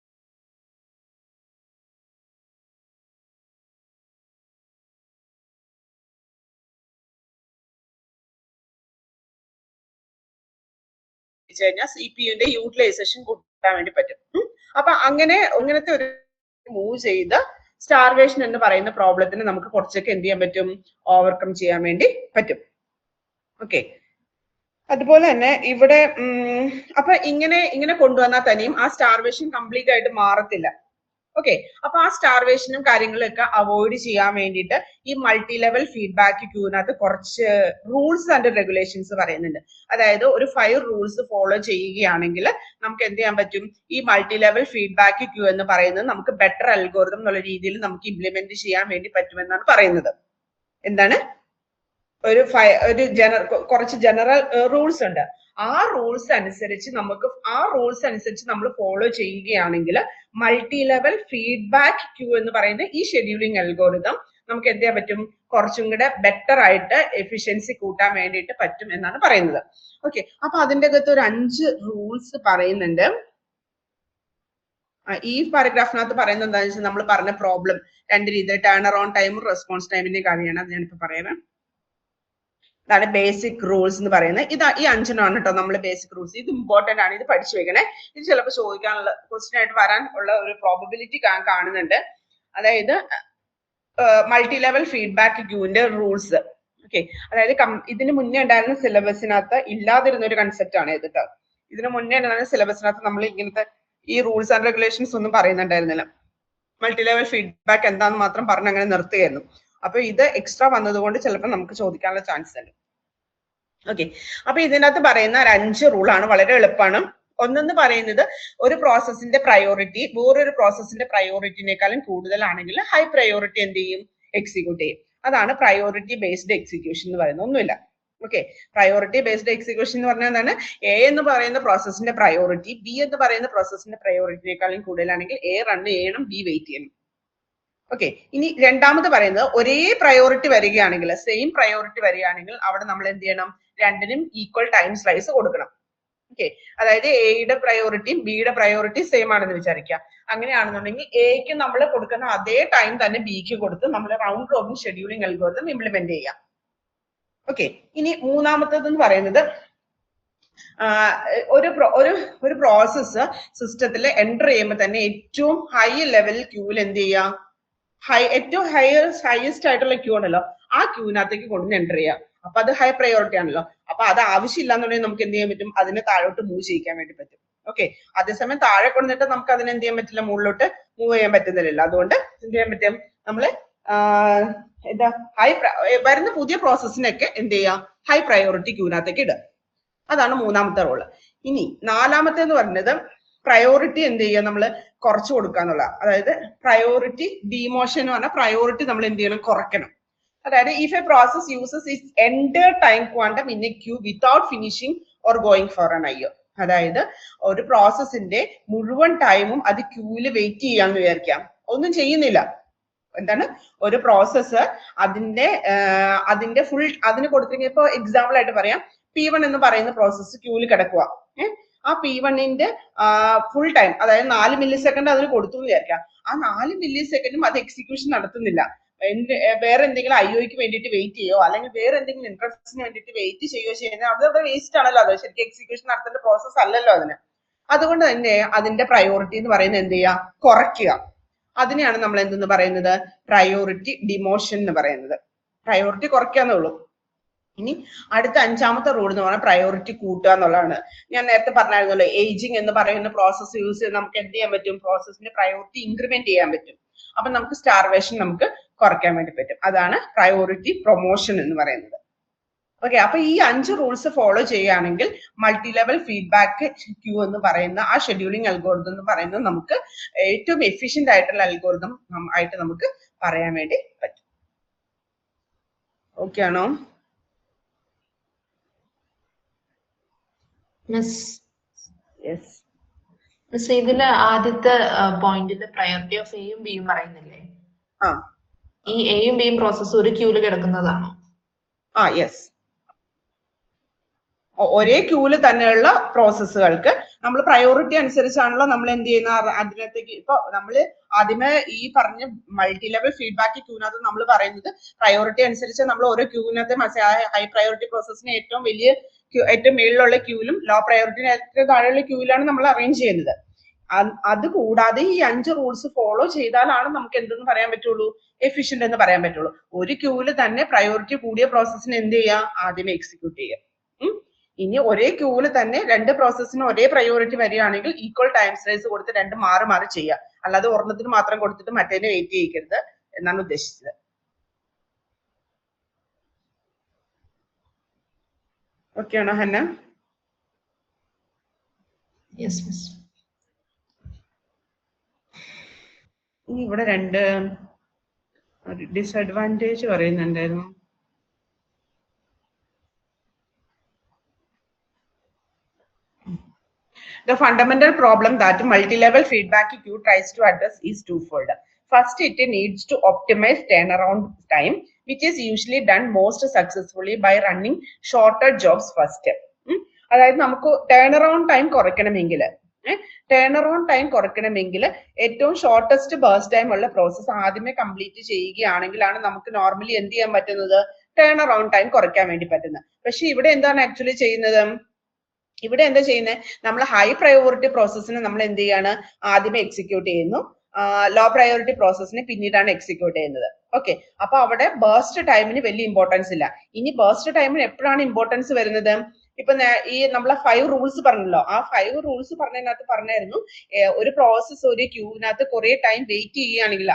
കഴിഞ്ഞാൽ CPU-ന്റെ യൂട്ടിലൈസേഷൻ കൂട്ടാൻ വേണ്ടി പറ്റും. അപ്പൊ അങ്ങനത്തെ ഒരു മൂവ് ചെയ്ത് സ്റ്റാർവേഷൻ എന്ന് പറയുന്ന പ്രോബ്ലത്തിന് നമുക്ക് കുറച്ചൊക്കെ എന്ത് ചെയ്യാൻ പറ്റും, ഓവർകം ചെയ്യാൻ വേണ്ടി പറ്റും. ഓക്കെ, അതുപോലെ തന്നെ ഇവിടെ അപ്പൊ ഇങ്ങനെ കൊണ്ടുവന്നാൽ തന്നെയും ആ സ്റ്റാർവേഷൻ കംപ്ലീറ്റ് ആയിട്ട് മാറത്തില്ല. ഓക്കെ, അപ്പൊ ആ സ്റ്റാർവേഷനും കാര്യങ്ങളൊക്കെ അവോയ്ഡ് ചെയ്യാൻ വേണ്ടിയിട്ട് ഈ മൾട്ടി ലെവൽ ഫീഡ്ബാക്ക് ക്യൂവിനകത്ത് കുറച്ച് റൂൾസ് ആൻഡ് റെഗുലേഷൻസ് പറയുന്നുണ്ട്. അതായത് ഒരു 5 റൂൾസ് ഫോളോ ചെയ്യുകയാണെങ്കിൽ നമുക്ക് എന്ത് ചെയ്യാൻ പറ്റും, ഈ മൾട്ടി ലെവൽ ഫീഡ്ബാക്ക് ക്യൂ എന്ന് പറയുന്നത് നമുക്ക് ബെറ്റർ അൽഗോരിതം എന്നുള്ള രീതിയിൽ നമുക്ക് ഇംപ്ലിമെന്റ് ചെയ്യാൻ വേണ്ടി പറ്റുമെന്നാണ് പറയുന്നത്. എന്താണ്, കുറച്ച് ജനറൽ റൂൾസ് ഉണ്ട്. ആ റൂൾസ് അനുസരിച്ച് നമ്മൾ ഫോളോ ചെയ്യുകയാണെങ്കിൽ മൾട്ടി ലെവൽ ഫീഡ്ബാക്ക് ക്യൂ എന്ന് പറയുന്ന ഈ ഷെഡ്യൂളിംഗ് അൽഗോരിതം നമുക്ക് എന്ത് ചെയ്യാൻ പറ്റും, കുറച്ചും കൂടെ ബെറ്റർ ആയിട്ട് എഫിഷ്യൻസി കൂട്ടാൻ വേണ്ടിയിട്ട് പറ്റും എന്നാണ് പറയുന്നത്. ഓക്കെ, അപ്പൊ അതിന്റെ അകത്ത് ഒരു 5 റൂൾസ് പറയുന്നുണ്ട്. ഈ പാരഗ്രാഫിനകത്ത് പറയുന്നത് എന്താണെന്ന് വെച്ചാൽ നമ്മൾ പറഞ്ഞ പ്രോബ്ലം 2 രീതിയിൽ ടേൺ അറൗണ്ട് ടൈമും റെസ്പോൺസ് ടൈമിന്റെ കാര്യമാണ്. അത് ഞാനിപ്പോ പറയാം. ഇതാണ് ബേസിക് റൂൾസ് എന്ന് പറയുന്നത്. ഈ 5 കേട്ടോ നമ്മൾ ബേസിക് റൂൾസ്. ഇത് ഇമ്പോർട്ടന്റ് ആണ്, ഇത് പഠിച്ചു വെക്കണേ. ഇത് ചിലപ്പോൾ ചോദിക്കാനുള്ള ക്വസ്റ്റ്യൻ ആയിട്ട് വരാൻ ഉള്ള ഒരു പ്രോബബിലിറ്റി കാണുന്നുണ്ട്. അതായത് മൾട്ടി ലെവൽ ഫീഡ്ബാക്ക് ക്യൂവിന്റെ റൂൾസ്. ഓക്കെ, അതായത് ഇതിന് മുന്നേ ഉണ്ടായിരുന്ന സിലബസിനകത്ത് ഇല്ലാതിരുന്ന ഒരു കൺസെപ്റ്റ് ആണ് ഇത് കേട്ടോ. ഇതിന് മുന്നേ ഉണ്ടായിരുന്ന സിലബസിനകത്ത് നമ്മൾ ഇങ്ങനത്തെ ഈ റൂൾസ് ആൻഡ് റെഗുലേഷൻസ് ഒന്നും പറയുന്നുണ്ടായിരുന്നില്ല. മൾട്ടി ലെവൽ ഫീഡ്ബാക്ക് എന്താന്ന് മാത്രം പറഞ്ഞ് അങ്ങനെ നിർത്തുകയായിരുന്നു. അപ്പൊ ഇത് എക്സ്ട്രാ വന്നതുകൊണ്ട് ചിലപ്പോൾ നമുക്ക് ചോദിക്കാനുള്ള ചാൻസ് ഉണ്ട്. ഓക്കെ, അപ്പൊ ഇതിനകത്ത് പറയുന്ന 5 റൂളാണ്, വളരെ എളുപ്പമാണ്. ഒന്നെന്ന് പറയുന്നത് ഒരു പ്രോസസ്സിന്റെ പ്രയോറിറ്റി വേറൊരു പ്രോസസ്സിന്റെ പ്രയോറിറ്റിനേക്കാളും കൂടുതലാണെങ്കിൽ ഹൈ പ്രയോറിറ്റി എന്ത് ചെയ്യും, എക്സിക്യൂട്ട് ചെയ്യും. അതാണ് പ്രയോറിറ്റി ബേസ്ഡ് എക്സിക്യൂഷൻ എന്ന് പറയുന്നത്. ഒന്നുമില്ല. ഓക്കെ, പ്രയോറിറ്റി ബേസ്ഡ് എക്സിക്യൂഷൻ എന്ന് പറഞ്ഞാൽ എന്താണ്, A എന്ന് പറയുന്ന പ്രോസസ്സിന്റെ പ്രയോറിറ്റി B എന്ന് പറയുന്ന പ്രോസസ്സിന്റെ പ്രയോറിറ്റിനേക്കാളും കൂടുതലാണെങ്കിൽ A റൺ ചെയ്യണം, B വെയിറ്റ് ചെയ്യണം. ഓക്കെ, ഇനി രണ്ടാമത് പറയുന്നത് ഒരേ പ്രയോറിറ്റി വരികയാണെങ്കിൽ, സെയിം പ്രയോറിറ്റി വരികയാണെങ്കിൽ അവിടെ നമ്മൾ എന്ത് ചെയ്യണം, രണ്ടിനും ഈക്വൽ ടൈം സ്ലൈസ് കൊടുക്കണം. ഓക്കെ, അതായത് എയുടെ പ്രയോറിറ്റിയും ബിയുടെ പ്രയോറിറ്റി സെയിം ആണെന്ന് വിചാരിക്കുക. അങ്ങനെയാണെന്നുണ്ടെങ്കിൽ എക്ക് നമ്മൾ കൊടുക്കുന്ന അതേ ടൈം തന്നെ ബിക്ക് കൊടുത്ത് നമ്മൾ round robin scheduling algorithm implement ചെയ്യാം. ഓക്കെ, ഇനി മൂന്നാമത്തേത് എന്ന് പറയുന്നത് ഒരു പ്രോസസ്സ് സിസ്റ്റത്തിൽ എൻ്റർ ചെയ്യുമ്പോൾ തന്നെ ഏറ്റവും ഹൈ ലെവൽ ക്യൂവിൽ എന്ത് ചെയ്യാം, ഏറ്റവും ഹയസ്റ്റ് ആയിട്ടുള്ള ക്യൂ ഉണ്ടല്ലോ, ആ ക്യൂവിനകത്തേക്ക് കൊണ്ടുവന്ന് എൻ്റർ ചെയ്യാം. അപ്പൊ അത് ഹൈ പ്രയോറിറ്റി ആണല്ലോ. അപ്പൊ അത് ആവശ്യമില്ല എന്നുണ്ടെങ്കിൽ നമുക്ക് എന്ത് ചെയ്യാൻ പറ്റും, അതിനെ താഴോട്ട് മൂവ് ചെയ്യിക്കാൻ വേണ്ടി പറ്റും. ഓക്കെ, അതേസമയം താഴെ കൊണ്ടിട്ട് നമുക്ക് അതിനെ എന്ത് ചെയ്യാൻ പറ്റില്ല, മുകളിലോട്ട് മൂവ് ചെയ്യാൻ പറ്റുന്നില്ലല്ലോ. അതുകൊണ്ട് എന്ത് ചെയ്യാൻ പറ്റും, നമ്മള് എന്താ വരുന്ന പുതിയ പ്രോസസ്സിനൊക്കെ എന്ത് ചെയ്യാം, ഹൈ പ്രയോറിറ്റി ക്യൂവിനകത്തേക്ക് ഇടുക. അതാണ് മൂന്നാമത്തെ റോള്. ഇനി നാലാമത്തെ എന്ന് പറയുന്നത് പ്രയോറിറ്റി എന്ത് ചെയ്യുക, നമ്മൾ കുറച്ച് കൊടുക്കുക എന്നുള്ള. അതായത് പ്രയോറിറ്റി ഡിമോഷൻ എന്ന് പറഞ്ഞാൽ പ്രയോറിറ്റി നമ്മൾ എന്ത് ചെയ്യണം, കുറയ്ക്കണം. അതായത് if a process uses its entire time quantum in a queue without finishing or going for an IO. അതായത് ഒരു പ്രോസസ്സിന്റെ മുഴുവൻ ടൈമും അത് ക്യൂവിൽ വെയിറ്റ് ചെയ്യാന്ന് വിചാരിക്കാം, ഒന്നും ചെയ്യുന്നില്ല. എന്താണ് ഒരു പ്രോസസ്സ് അതിന്റെ ഫുൾ അതിന് കൊടുത്തിരിക്കുന്ന, ഇപ്പൊ എക്സാമ്പിൾ ആയിട്ട് പറയാം, P1 എന്ന് പറയുന്ന പ്രോസസ്സ് ക്യൂവിൽ കിടക്കുക. ആ P1ന്റെ ഫുൾ ടൈം, അതായത് 4 മില്ലി സെക്കൻഡ് അതിന് കൊടുത്തു എന്ന് വിചാരിക്കാം. ആ 4 മില്ലി സെക്കൻഡും അത് എക്സിക്യൂഷൻ നടത്തുന്നില്ല. വേറെ എന്തെങ്കിലും IOക്ക് വേണ്ടിയിട്ട് വെയിറ്റ് ചെയ്യോ, അല്ലെങ്കിൽ വേറെ എന്തെങ്കിലും ഇൻട്രസ്റ്റിന് വേണ്ടിയിട്ട് വെയിറ്റ് ചെയ്യുകയോ ചെയ്യുന്നത് അവിടെ വേസ്റ്റ് ആണല്ലോ. അത് ശരിക്കും എക്സിക്യൂഷൻ നടത്തേണ്ട പ്രോസസ് അല്ലല്ലോ അതിന്. അതുകൊണ്ട് തന്നെ അതിന്റെ പ്രയോറിറ്റി എന്ന് പറയുന്നത് എന്ത് ചെയ്യുക, കുറയ്ക്കുക. അതിനെയാണ് നമ്മൾ എന്തെന്ന് പറയുന്നത്, പ്രയോറിറ്റി ഡിമോഷൻ എന്ന് പറയുന്നത്. പ്രയോറിറ്റി കുറയ്ക്കാന്നുള്ളൂ. ഇനി അടുത്ത അഞ്ചാമത്തെ റൂൾ എന്ന് പറഞ്ഞാൽ പ്രയോറിറ്റി കൂട്ടുക എന്നുള്ളതാണ്. ഞാൻ നേരത്തെ പറഞ്ഞായിരുന്നല്ലോ, ഏജിങ് എന്ന് പറയുന്ന പ്രോസസ്സ് യൂസ് ചെയ്ത് നമുക്ക് എന്ത് ചെയ്യാൻ പറ്റും, പ്രോസസ്സിന്റെ പ്രയോറിറ്റി ഇൻക്രിമെന്റ് ചെയ്യാൻ പറ്റും. അപ്പൊ നമുക്ക് സ്റ്റാർവേഷൻ നമുക്ക് കുറയ്ക്കാൻ വേണ്ടി പറ്റും. അതാണ് പ്രയോറിറ്റി പ്രൊമോഷൻ എന്ന് പറയുന്നത്. ഓക്കെ, അപ്പൊ ഈ 5 റൂൾസ് ഫോളോ ചെയ്യുകയാണെങ്കിൽ മൾട്ടി ലെവൽ ഫീഡ്ബാക്ക് ക്യൂ എന്ന് പറയുന്ന ആ ഷെഡ്യൂളിംഗ് അൽഗോരിതം എന്ന് പറയുന്നത് നമുക്ക് ഏറ്റവും എഫിഷ്യന്റ് ആയിട്ടുള്ള അൽഗോരിതം ആയിട്ട് നമുക്ക് പറയാൻ വേണ്ടി പറ്റും. ഓക്കെ ആണോ? ഇതില് ആദ്യത്തെ പോയിന്റില് പ്രയോറിറ്റി ഓഫ് എയും ബിയും പറയുന്നില്ലേ, ഈ എയും ബിയും പ്രോസസ് ഒരു ക്യൂല് കിടക്കുന്നതാണോ? യെസ്, ഒരേ ക്യൂല് തന്നെയുള്ള പ്രോസസ്സുകൾക്ക് നമ്മൾ പ്രയോറിറ്റി അനുസരിച്ചാണല്ലോ നമ്മൾ എന്ത് ചെയ്യുന്ന അതിനകത്തേക്ക്. ഇപ്പൊ നമ്മള് ആദ്യമേ ഈ പറഞ്ഞ മൾട്ടി ലെവൽ ഫീഡ്ബാക്ക് ക്യൂവിനകത്ത് നമ്മൾ പറയുന്നത് പ്രയോറിറ്റി അനുസരിച്ച് നമ്മൾ ഓരോ ക്യൂവിനകത്ത് ഹൈ പ്രയോറിറ്റി പ്രോസസ്സിന് ഏറ്റവും വലിയ ഏറ്റവും മേളിലുള്ള ക്യൂവിലും ലോ പ്രയോറിറ്റിന് ഏറ്റവും താഴെയുള്ള ക്യൂവിലാണ് നമ്മൾ അറേഞ്ച് ചെയ്യുന്നത്. അത് കൂടാതെ ഈ 5 റൂൾസ് ഫോളോ ചെയ്താലാണ് നമുക്ക് എന്തെന്ന് പറയാൻ പറ്റുള്ളൂ, എഫിഷ്യന്റ് എന്ന് പറയാൻ പറ്റുള്ളൂ. ഒരു ക്യൂവിൽ തന്നെ പ്രയോറിറ്റി കൂടിയ പ്രോസസ്സിന് എന്ത് ചെയ്യുക, ആദ്യമേ എക്സിക്യൂട്ട് ചെയ്യുക. ഇനി ഒരേ ക്യൂവിൽ തന്നെ 2 പ്രോസസ്സിന് ഒരേ പ്രയോറിറ്റി വരികയാണെങ്കിൽ ഈക്വൽ ടൈം സ്ലൈസ് കൊടുത്ത് 2 മാറി മാറി ചെയ്യുക. അല്ലാതെ ഒരെണ്ണത്തിന് മാത്രം കൊടുത്തിട്ട് മറ്റേനെ വെയിറ്റ് ചെയ്യിക്കരുത് എന്നാണ് ഉദ്ദേശിച്ചത്. ഓക്കെ ആണോ ഹന്ന? ഇനി ഇവിടെ 2 ഡിസഡ്വാൻറ്റേജ് പറയുന്നുണ്ടായിരുന്നു. The fundamental problem that multi-level feedback queue tries to address is twofold. First, it needs to optimize turnaround time, which is usually done most successfully by running shorter jobs first. അതായത് നമുക്ക് ടേൺ അറൗണ്ട് ടൈം കുറയ്ക്കണമെങ്കിൽ ഏറ്റവും ഷോർട്ടസ്റ്റ് ബേസ്റ്റ് ടൈം ഉള്ള പ്രോസസ്സ് ആദ്യമേ കംപ്ലീറ്റ് ചെയ്യുകയാണെങ്കിലാണ് നമുക്ക് നോർമലി എന്ത് ചെയ്യാൻ പറ്റുന്നത്, ടേൺ അറൗണ്ട് ടൈം കുറയ്ക്കാൻ വേണ്ടി പറ്റുന്നത്. പക്ഷെ ഇവിടെ എന്താണ് ആക്ച്വലി ചെയ്യുന്നത്, ഇവിടെ എന്താ ചെയ്യുന്നത്, നമ്മൾ ഹൈ പ്രയോറിറ്റി പ്രോസസ്സിന് നമ്മൾ എന്ത് ചെയ്യാണ്, ആദ്യമേ എക്സിക്യൂട്ട് ചെയ്യുന്നു, ലോ പ്രയോറിറ്റി പ്രോസസ്സിനെ പിന്നീടാണ് എക്സിക്യൂട്ട് ചെയ്യുന്നത്. ഓക്കെ, അപ്പൊ അവിടെ ബേസ്റ്റ് ടൈമിന് വലിയ ഇമ്പോർട്ടൻസ് ഇല്ല. ഇനി ബേസ്റ്റ് ടൈമിന് എപ്പോഴാണ് ഇമ്പോർട്ടൻസ് വരുന്നത്, ഇപ്പൊ ഈ നമ്മളെ 5 റൂൾസ് പറഞ്ഞല്ലോ, ആ 5 റൂൾസ് പറഞ്ഞതിനകത്ത് പറഞ്ഞായിരുന്നു, ഒരു പ്രോസസ്സ് ഒരു ക്യൂവിനകത്ത് കുറെ ടൈം വെയിറ്റ് ചെയ്യുകയാണെങ്കിൽ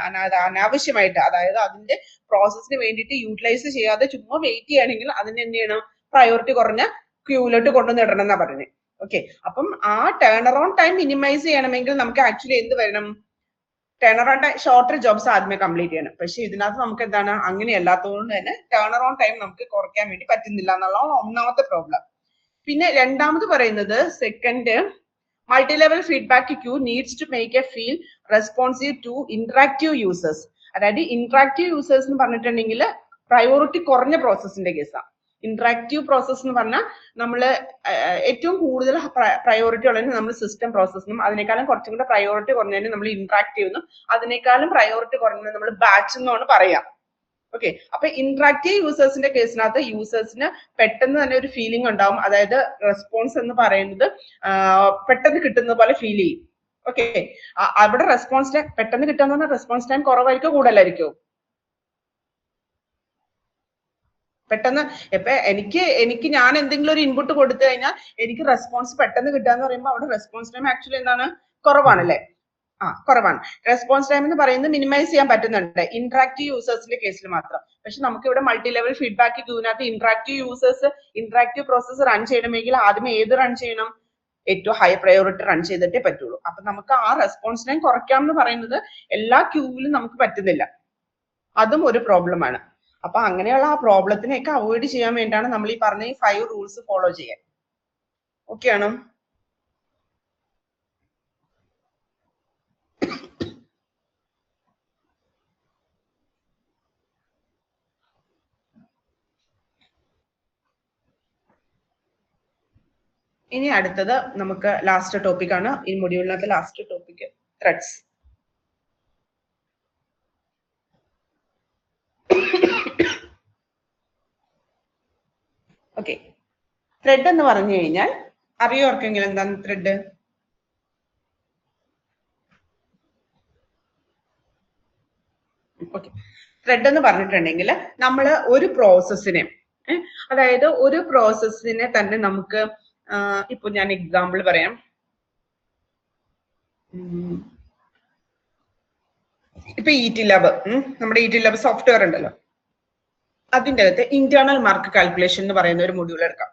അനാവശ്യമായിട്ട്, അതായത് അതിന്റെ പ്രോസസ്സിന് വേണ്ടിയിട്ട് യൂട്ടിലൈസ് ചെയ്യാതെ ചുമ്മാ വെയിറ്റ് ചെയ്യുകയാണെങ്കിൽ അതിന് എന്ത് ചെയ്യണം, പ്രയോറിറ്റി കുറഞ്ഞ ക്യൂവിലോട്ട് കൊണ്ടുവന്ന് ഇടണം എന്നാ പറയുന്നത്. ഓക്കെ, അപ്പം ആ ടേൺ അറൗണ്ട് ടൈം മിനിമൈസ് ചെയ്യണമെങ്കിൽ നമുക്ക് ആക്ച്വലി എന്ത് വരണം, turn around time shorter jobs ആദ്യമേ കംപ്ലീറ്റ് ചെയ്യണം. പക്ഷെ ഇതിനകത്ത് നമുക്ക് എന്താണ്, അങ്ങനെ അല്ലാത്തതുകൊണ്ട് തന്നെ ടേൺ അറൗണ്ട് ടൈം നമുക്ക് കുറയ്ക്കാൻ വേണ്ടി പറ്റുന്നില്ല എന്നുള്ളതാണ് ഒന്നാമത്തെ പ്രോബ്ലം. പിന്നെ രണ്ടാമത് പറയുന്നത്, second, multi level feedback queue needs to make a feel responsive to interactive users. അതായത് ഇന്ററാക്റ്റീവ് യൂസേഴ്സ് എന്ന് പറഞ്ഞിട്ടുണ്ടെങ്കിൽ പ്രയോറിറ്റി കുറഞ്ഞ പ്രോസസ്സിന്റെ കേസാണ്. ഇന്ററാക്റ്റീവ് പ്രോസസ് എന്ന് പറഞ്ഞാൽ നമ്മൾ ഏറ്റവും കൂടുതൽ പ്രയോറിറ്റി ഉള്ളതിന് നമ്മൾ സിസ്റ്റം പ്രോസസ്സിനും, അതിനേക്കാളും കുറച്ചും കൂടെ പ്രയോറിറ്റി കുറഞ്ഞതിന് നമ്മൾ ഇന്ററാക്റ്റീവ് എന്നും, അതിനേക്കാളും പ്രയോറിറ്റി കുറഞ്ഞത് നമ്മൾ ബാച്ച് എന്നാണ് പറയാം. ഓക്കെ, അപ്പൊ ഇന്ററാക്റ്റീവ് യൂസേഴ്സിന്റെ കേസിനകത്ത് യൂസേഴ്സിന് പെട്ടെന്ന് തന്നെ ഒരു ഫീലിംഗ് ഉണ്ടാവും, അതായത് റെസ്പോൺസ് എന്ന് പറയുന്നത് പെട്ടെന്ന് കിട്ടുന്ന പോലെ ഫീൽ ചെയ്യും. ഓക്കെ, അവിടെ റെസ്പോൺസ് ടൈം പെട്ടെന്ന് കിട്ടുന്ന പറഞ്ഞാൽ റെസ്പോൺസ് ടൈം കുറവായിരിക്കും കൂടുതലായിരിക്കും? പെട്ടെന്ന് ഇപ്പൊ എനിക്ക് ഞാൻ എന്തെങ്കിലും ഒരു ഇൻപുട്ട് കൊടുത്തു കഴിഞ്ഞാൽ എനിക്ക് റെസ്പോൺസ് പെട്ടെന്ന് കിട്ടുക എന്ന് പറയുമ്പോൾ അവിടെ റെസ്പോൺസ് ടൈം ആക്ച്വലി എന്താണ്, കുറവാണല്ലേ? കുറവാണ്. റെസ്പോൺസ് ടൈം എന്ന് പറയുന്നത് മിനിമൈസ് ചെയ്യാൻ പറ്റുന്നുണ്ട് ഇന്ററാക്റ്റീവ് യൂസേഴ്സിന്റെ കേസിൽ മാത്രം. പക്ഷെ നമുക്ക് ഇവിടെ മൾട്ടി ലെവൽ ഫീഡ്ബാക്ക് ക്യൂവിനകത്ത് ഇന്ററാക്റ്റീവ് പ്രോസസ്സ് റൺ ചെയ്യണമെങ്കിൽ ആദ്യമേ ഏത് റൺ ചെയ്യണം? ഏറ്റവും ഹൈ പ്രയോറിറ്റി റൺ ചെയ്തിട്ടേ പറ്റുള്ളൂ. അപ്പൊ നമുക്ക് ആ റെസ്പോൺസ് ടൈം കുറയ്ക്കാം എന്ന് പറയുന്നത് എല്ലാ ക്യൂവിലും നമുക്ക് പറ്റുന്നില്ല, അതും ഒരു പ്രോബ്ലമാണ്. അപ്പൊ അങ്ങനെയുള്ള ആ പ്രോബ്ലത്തിനെയൊക്കെ അവോയ്ഡ് ചെയ്യാൻ വേണ്ടിയാണ് നമ്മൾ ഈ പറഞ്ഞ ഈ 5 റൂൾസ് ഫോളോ ചെയ്യാൻ. ഓക്കെ ആണോ? ഇനി അടുത്തത് നമുക്ക് ലാസ്റ്റ് ടോപ്പിക് ആണ് ഈ മൊഡ്യൂളിനകത്ത് last topic, threads. Okay, thread എന്ന് പറഞ്ഞു കഴിഞ്ഞാൽ അറിയോ ആർക്കെങ്കിലും എന്താണ് ത്രെഡ്? ഓക്കെ, ത്രെഡ് എന്ന് പറഞ്ഞിട്ടുണ്ടെങ്കിൽ നമ്മൾ ഒരു പ്രോസസ്സിനെ, അതായത് ഒരു പ്രോസസ്സിനെ തന്നെ നമുക്ക് ഇപ്പൊ ഞാൻ എക്സാമ്പിൾ പറയാം. ഇപ്പൊ ഇടി ലാബ്, നമ്മുടെ ഇടി ലാബ് സോഫ്റ്റ്വെയർ ഉണ്ടല്ലോ, അതിൻ്റെ അകത്ത് ഇന്റേണൽ മാർക്ക് കാൽക്കുലേഷൻ എന്ന് പറയുന്ന ഒരു മൊഡ്യൂൾ എടുക്കാം.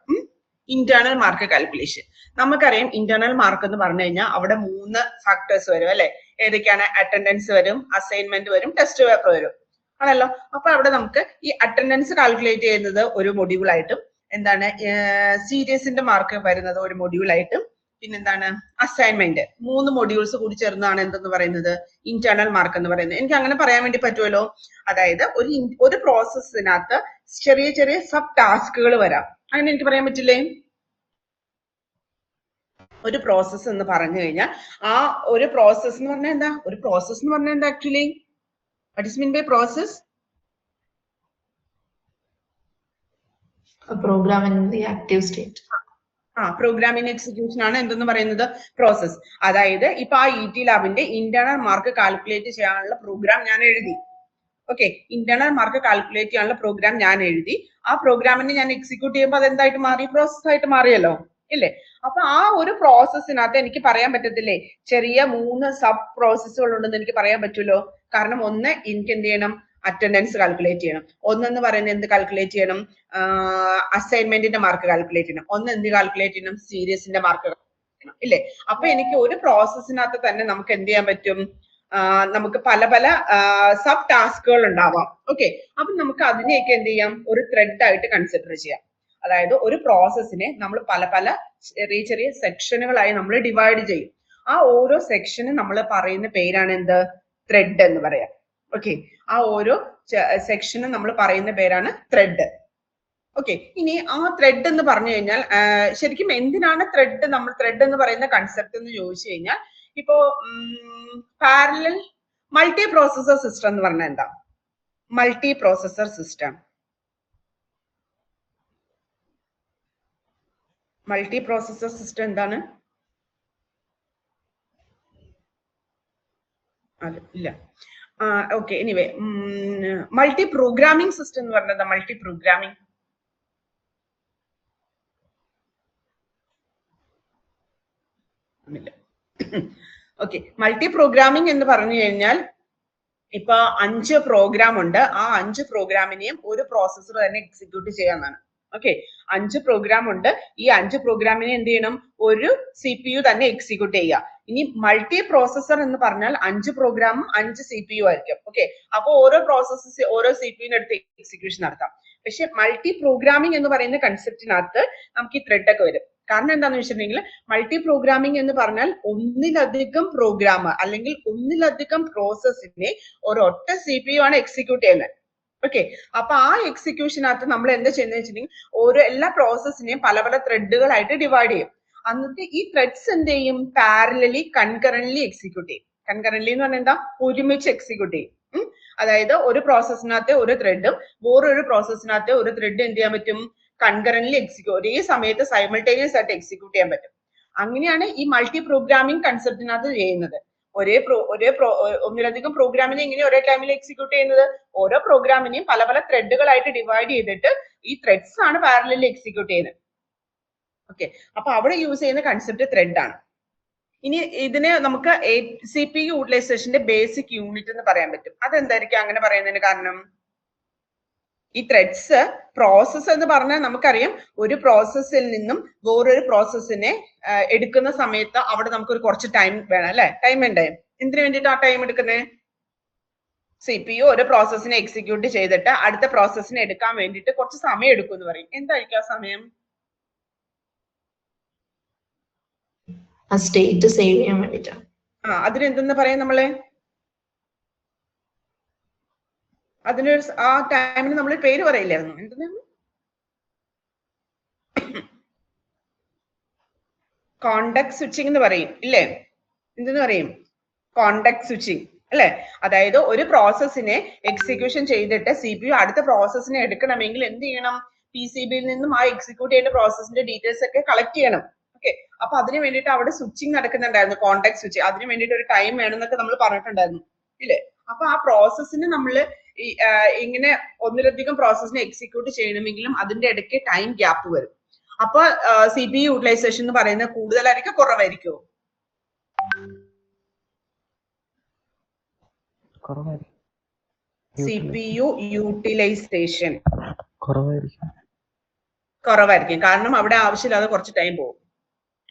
ഇന്റേണൽ മാർക്ക് കാൽക്കുലേഷൻ നമുക്കറിയാം. ഇന്റേണൽ മാർക്ക് എന്ന് പറഞ്ഞു കഴിഞ്ഞാൽ അവിടെ 3 ഫാക്ടേഴ്സ് വരും അല്ലെ? ഏതൊക്കെയാണ്? അറ്റൻഡൻസ് വരും, അസൈൻമെന്റ് വരും, ടെസ്റ്റ് പേപ്പർ വരും ആണല്ലോ. അപ്പൊ അവിടെ നമുക്ക് ഈ അറ്റൻഡൻസ് കാൽക്കുലേറ്റ് ചെയ്യുന്നത് ഒരു മൊഡ്യൂളായിട്ടും, എന്താണ് സീരിയസിന്റെ മാർക്ക് വരുന്നത് ഒരു മൊഡ്യൂളായിട്ടും, പിന്നെന്താണ് അസൈൻമെന്റ്, 3 മൊഡ്യൂൾസ് കൂടി ചേർന്നാണ് എന്തെന്ന് പറയുന്നത്? ഇന്റേണൽ മാർക്ക് എന്ന് പറയുന്നത്. എനിക്ക് അങ്ങനെ പറയാൻ വേണ്ടി പറ്റുമല്ലോ. അതായത് ഒരു പ്രോസസ്സിനകത്ത് ചെറിയ ചെറിയ സബ് ടാസ്കുകൾ വരാം, അങ്ങനെ എനിക്ക് പറയാൻ പറ്റില്ലേ? ഒരു പ്രോസസ്സ് എന്ന് പറഞ്ഞു കഴിഞ്ഞാൽ ആ ഒരു പ്രോസസ്സ് എന്ന് പറഞ്ഞാൽ എന്താ? ഒരു പ്രോസസ്സ് എന്ന് പറഞ്ഞാൽ എന്താ actually? What is mean by process? Program in the active state. Programming execution ആണ് എന്തെന്ന് പറയുന്നത്? പ്രോസസ്. അതായത് ഇപ്പൊ ആ ഇടി ലാബിന്റെ ഇന്റേണൽ മാർക്ക് കാൽക്കുലേറ്റ് ചെയ്യാനുള്ള പ്രോഗ്രാം ഞാൻ എഴുതി. ഓക്കെ, ഇന്റേണൽ മാർക്ക് കാൽക്കുലേറ്റ് ചെയ്യാനുള്ള പ്രോഗ്രാം ഞാൻ എഴുതി. ആ പ്രോഗ്രാമിനെ ഞാൻ എക്സിക്യൂട്ട് ചെയ്യുമ്പോൾ അത് എന്തായിട്ട് മാറി? പ്രോസസ് ആയിട്ട് മാറിയല്ലോ, ഇല്ലേ? അപ്പൊ ആ ഒരു പ്രോസസ്സിനകത്ത് എനിക്ക് പറയാൻ പറ്റത്തില്ലേ ചെറിയ 3 സബ് പ്രോസസ്സുകൾ ഉണ്ടെന്ന് എനിക്ക് പറയാൻ പറ്റുമല്ലോ. കാരണം ഒന്ന് എനിക്ക് എന്ത് ചെയ്യണം? അറ്റൻഡൻസ് കാൽക്കുലേറ്റ് ചെയ്യണം. ഒന്നെന്ന് പറയുന്നത് എന്ത് കാൽക്കുലേറ്റ് ചെയ്യണം? അസൈൻമെന്റിന്റെ മാർക്ക് കാൽക്കുലേറ്റ് ചെയ്യണം. ഒന്ന് എന്ത് കാൽക്കുലേറ്റ് ചെയ്യണം? സീരിയസിന്റെ മാർക്ക് ചെയ്യണം, ഇല്ലേ? അപ്പൊ എനിക്ക് ഒരു പ്രോസസ്സിനകത്ത് തന്നെ നമുക്ക് എന്ത് ചെയ്യാൻ പറ്റും? നമുക്ക് പല പല സബ് ടാസ്കുകൾ ഉണ്ടാവാം. ഓക്കെ, അപ്പൊ നമുക്ക് അതിനെയൊക്കെ എന്ത് ചെയ്യാം? ഒരു ത്രെഡ് ആയിട്ട് കൺസിഡർ ചെയ്യാം. അതായത് ഒരു പ്രോസസ്സിനെ നമ്മൾ പല പല ചെറിയ ചെറിയ സെക്ഷനുകളായി നമ്മൾ ഡിവൈഡ് ചെയ്യും. ആ ഓരോ സെക്ഷനും നമ്മൾ പറയുന്ന പേരാണ് എന്ത്? ത്രെഡ് എന്ന് പറയാം. ഓക്കെ, ആ ഓരോ സെക്ഷനും നമ്മൾ പറയുന്ന പേരാണ് ത്രെഡ്. ഓക്കെ, ഇനി ആ ത്രെഡ് എന്ന് പറഞ്ഞു കഴിഞ്ഞാൽ ശരിക്കും എന്തിനാണ് നമ്മൾ ത്രെഡ് എന്ന് പറയുന്ന കൺസെപ്റ്റ് എന്ന് ചോദിച്ചു കഴിഞ്ഞാൽ, ഇപ്പോ പാരലൽ മൾട്ടി പ്രോസസർ സിസ്റ്റം എന്ന് പറഞ്ഞാൽ എന്താ? Multi processor system, multi processor system എന്താണ്? അത് ഇല്ല. Okay, anyway multi programming system എന്ന് പറഞ്ഞത് multi programming okay, multi programming എന്ന് പറഞ്ഞു കഴിഞ്ഞാൽ ഇപ്പൊ 5 പ്രോഗ്രാം ഉണ്ട്. ആ 5 പ്രോഗ്രാമിനെയും ഒരു പ്രോസസ്സർ തന്നെ എക്സിക്യൂട്ട് ചെയ്യാന്നാണ്. ഓക്കെ, 5 പ്രോഗ്രാം ഉണ്ട്. ഈ 5 പ്രോഗ്രാമിനെ എന്ത് ചെയ്യണം? ഒരു CPU തന്നെ എക്സിക്യൂട്ട് ചെയ്യുക. ഇനി മൾട്ടി പ്രോസസർ എന്ന് പറഞ്ഞാൽ 5 പ്രോഗ്രാമും 5 CPU ആയിരിക്കും. ഓക്കെ, അപ്പൊ ഓരോ CPU എടുത്ത് എക്സിക്യൂഷൻ നടത്താം. പക്ഷെ മൾട്ടി പ്രോഗ്രാമിംഗ് എന്ന് പറയുന്ന കൺസെപ്റ്റിനകത്ത് നമുക്ക് ഈ ത്രെഡ് ഒക്കെ വരും. കാരണം എന്താണെന്ന് വെച്ചിട്ടുണ്ടെങ്കിൽ മൾട്ടി പ്രോഗ്രാമിംഗ് എന്ന് പറഞ്ഞാൽ ഒന്നിലധികം പ്രോഗ്രാം അല്ലെങ്കിൽ ഒന്നിലധികം പ്രോസസ്സിനെ ഒരൊറ്റ CPU ആണ് എക്സിക്യൂട്ട് ചെയ്യുന്നത്. ഓക്കെ, അപ്പൊ ആ എക്സിക്യൂഷനകത്ത് നമ്മൾ എന്താ ചെയ്യുന്നത് വെച്ചിട്ടുണ്ടെങ്കിൽ എല്ലാ പ്രോസസ്സിനെയും പല പല ത്രെഡുകളായിട്ട് ഡിവൈഡ് ചെയ്യും. എന്നിട്ട് ഈ ത്രെഡ്സ് എന്ത് ചെയ്യും? പാരലലി കൺകറന്റ്ലി എക്സിക്യൂട്ട് ചെയ്യും. കൺകറന്റ്ലി എന്ന് പറഞ്ഞാൽ എന്താ? ഒരുമിച്ച് എക്സിക്യൂട്ട് ചെയ്യും. അതായത് ഒരു പ്രോസസ്സിനകത്തെ ഒരു ത്രെഡും വേറൊരു പ്രോസസ്സിനകത്തെ ഒരു ത്രെഡ് എന്ത് ചെയ്യാൻ പറ്റും, കൺകറന്റ്ലി എക്സിക്യൂട്ട്, ഒരേ സമയത്ത് സൈമൾട്ടേനിയസ് ആയിട്ട് എക്സിക്യൂട്ട് ചെയ്യാൻ പറ്റും. അങ്ങനെയാണ് ഈ മൾട്ടി പ്രോഗ്രാമിംഗ് കൺസെപ്റ്റിനകത്ത് ചെയ്യുന്നത്. ഒന്നിലധികം പ്രോഗ്രാമിനെ ഇങ്ങനെ ഒരേ ടൈമിൽ എക്സിക്യൂട്ട് ചെയ്യുന്നത്. ഓരോ പ്രോഗ്രാമിനെയും പല പല ത്രെഡുകളായിട്ട് ഡിവൈഡ് ചെയ്തിട്ട് ഈ ത്രെഡ്സ് ആണ് പാരലലി എക്സിക്യൂട്ട് ചെയ്യുന്നത്. ഓക്കെ, അപ്പൊ അവിടെ യൂസ് ചെയ്യുന്ന കൺസെപ്റ്റ് ത്രെഡ് ആണ്. ഇനി ഇതിനെ നമുക്ക് CPU യൂട്ടിലൈസേഷന്റെ ബേസിക് യൂണിറ്റ് എന്ന് പറയാൻ പറ്റും. അതെന്തായിരിക്കും അങ്ങനെ പറയുന്നതിന് കാരണം? ഈ ത്രെഡ്സ് പ്രോസസ്സ് എന്ന് പറഞ്ഞാൽ നമുക്കറിയാം, ഒരു പ്രോസസ്സിൽ നിന്നും വേറൊരു പ്രോസസ്സിനെ എടുക്കുന്ന സമയത്ത് അവിടെ നമുക്കൊരു കുറച്ച് ടൈം വേണം അല്ലെ? ടൈം വേണ്ടേ? എന്തിനു വേണ്ടിയിട്ട് ആ ടൈം എടുക്കുന്നത്? CPU ഒരു പ്രോസസ്സിനെ എക്സിക്യൂട്ട് ചെയ്തിട്ട് അടുത്ത പ്രോസസ്സിനെ എടുക്കാൻ വേണ്ടിയിട്ട് കുറച്ച് സമയം എടുക്കും എന്ന് പറയും. എന്തായിരിക്കും ആ സമയം? സ്റ്റേറ്റ് സേവ് ചെയ്യാൻ വേണ്ടിട്ടാണ്. അതിനെന്തെന്ന് പറയാം നമ്മള്? അതിനൊരു ആ ടൈമിന് നമ്മൾ പേര് പറയില്ലായിരുന്നു, എന്തെന്ന്? കോണ്ടെക്സ്റ്റ് സ്വിച്ചിങ് എന്ന് പറയും ഇല്ലേ? എന്തെന്ന് പറയും? കോണ്ടെക്സ്റ്റ് സ്വിച്ചിങ് അല്ലെ? അതായത് ഒരു പ്രോസസ്സിനെ എക്സിക്യൂഷൻ ചെയ്തിട്ട് CPU അടുത്ത പ്രോസസ്സിനെ എടുക്കണമെങ്കിൽ എന്ത് ചെയ്യണം? PCBയിൽ നിന്നും ആ എക്സിക്യൂട്ട് ചെയ്യുന്ന പ്രോസസ്സിന്റെ ഡീറ്റെയിൽസ് ഒക്കെ കളക്ട് ചെയ്യണം. ഓക്കെ, അപ്പൊ അതിന് വേണ്ടിയിട്ട് അവിടെ സ്വിച്ചിങ് നടക്കുന്നുണ്ടായിരുന്നു, കോണ്ടെക്സ്റ്റ് സ്വിച്ച്. അതിന് വേണ്ടിയിട്ട് ഒരു ടൈം വേണമെന്നൊക്കെ നമ്മൾ പറഞ്ഞിട്ടുണ്ടായിരുന്നു ഇല്ലേ? അപ്പൊ ആ പ്രോസസ്സിന് നമ്മൾ ഇങ്ങനെ ഒന്നിലധികം പ്രോസസ്സിനെ എക്സിക്യൂട്ട് ചെയ്യണമെങ്കിലും അതിന്റെ ഇടയ്ക്ക് ടൈം ഗ്യാപ്പ് വരും. അപ്പൊ CPU യൂട്ടിലൈസേഷൻ എന്ന് പറയുന്നത് കൂടുതലായിരിക്കും കുറവായിരിക്കുമോ? CPU യൂട്ടിലൈസേഷൻ കുറവായിരിക്കും, കാരണം അവിടെ ആവശ്യമില്ലാതെ കുറച്ച് ടൈം പോകും.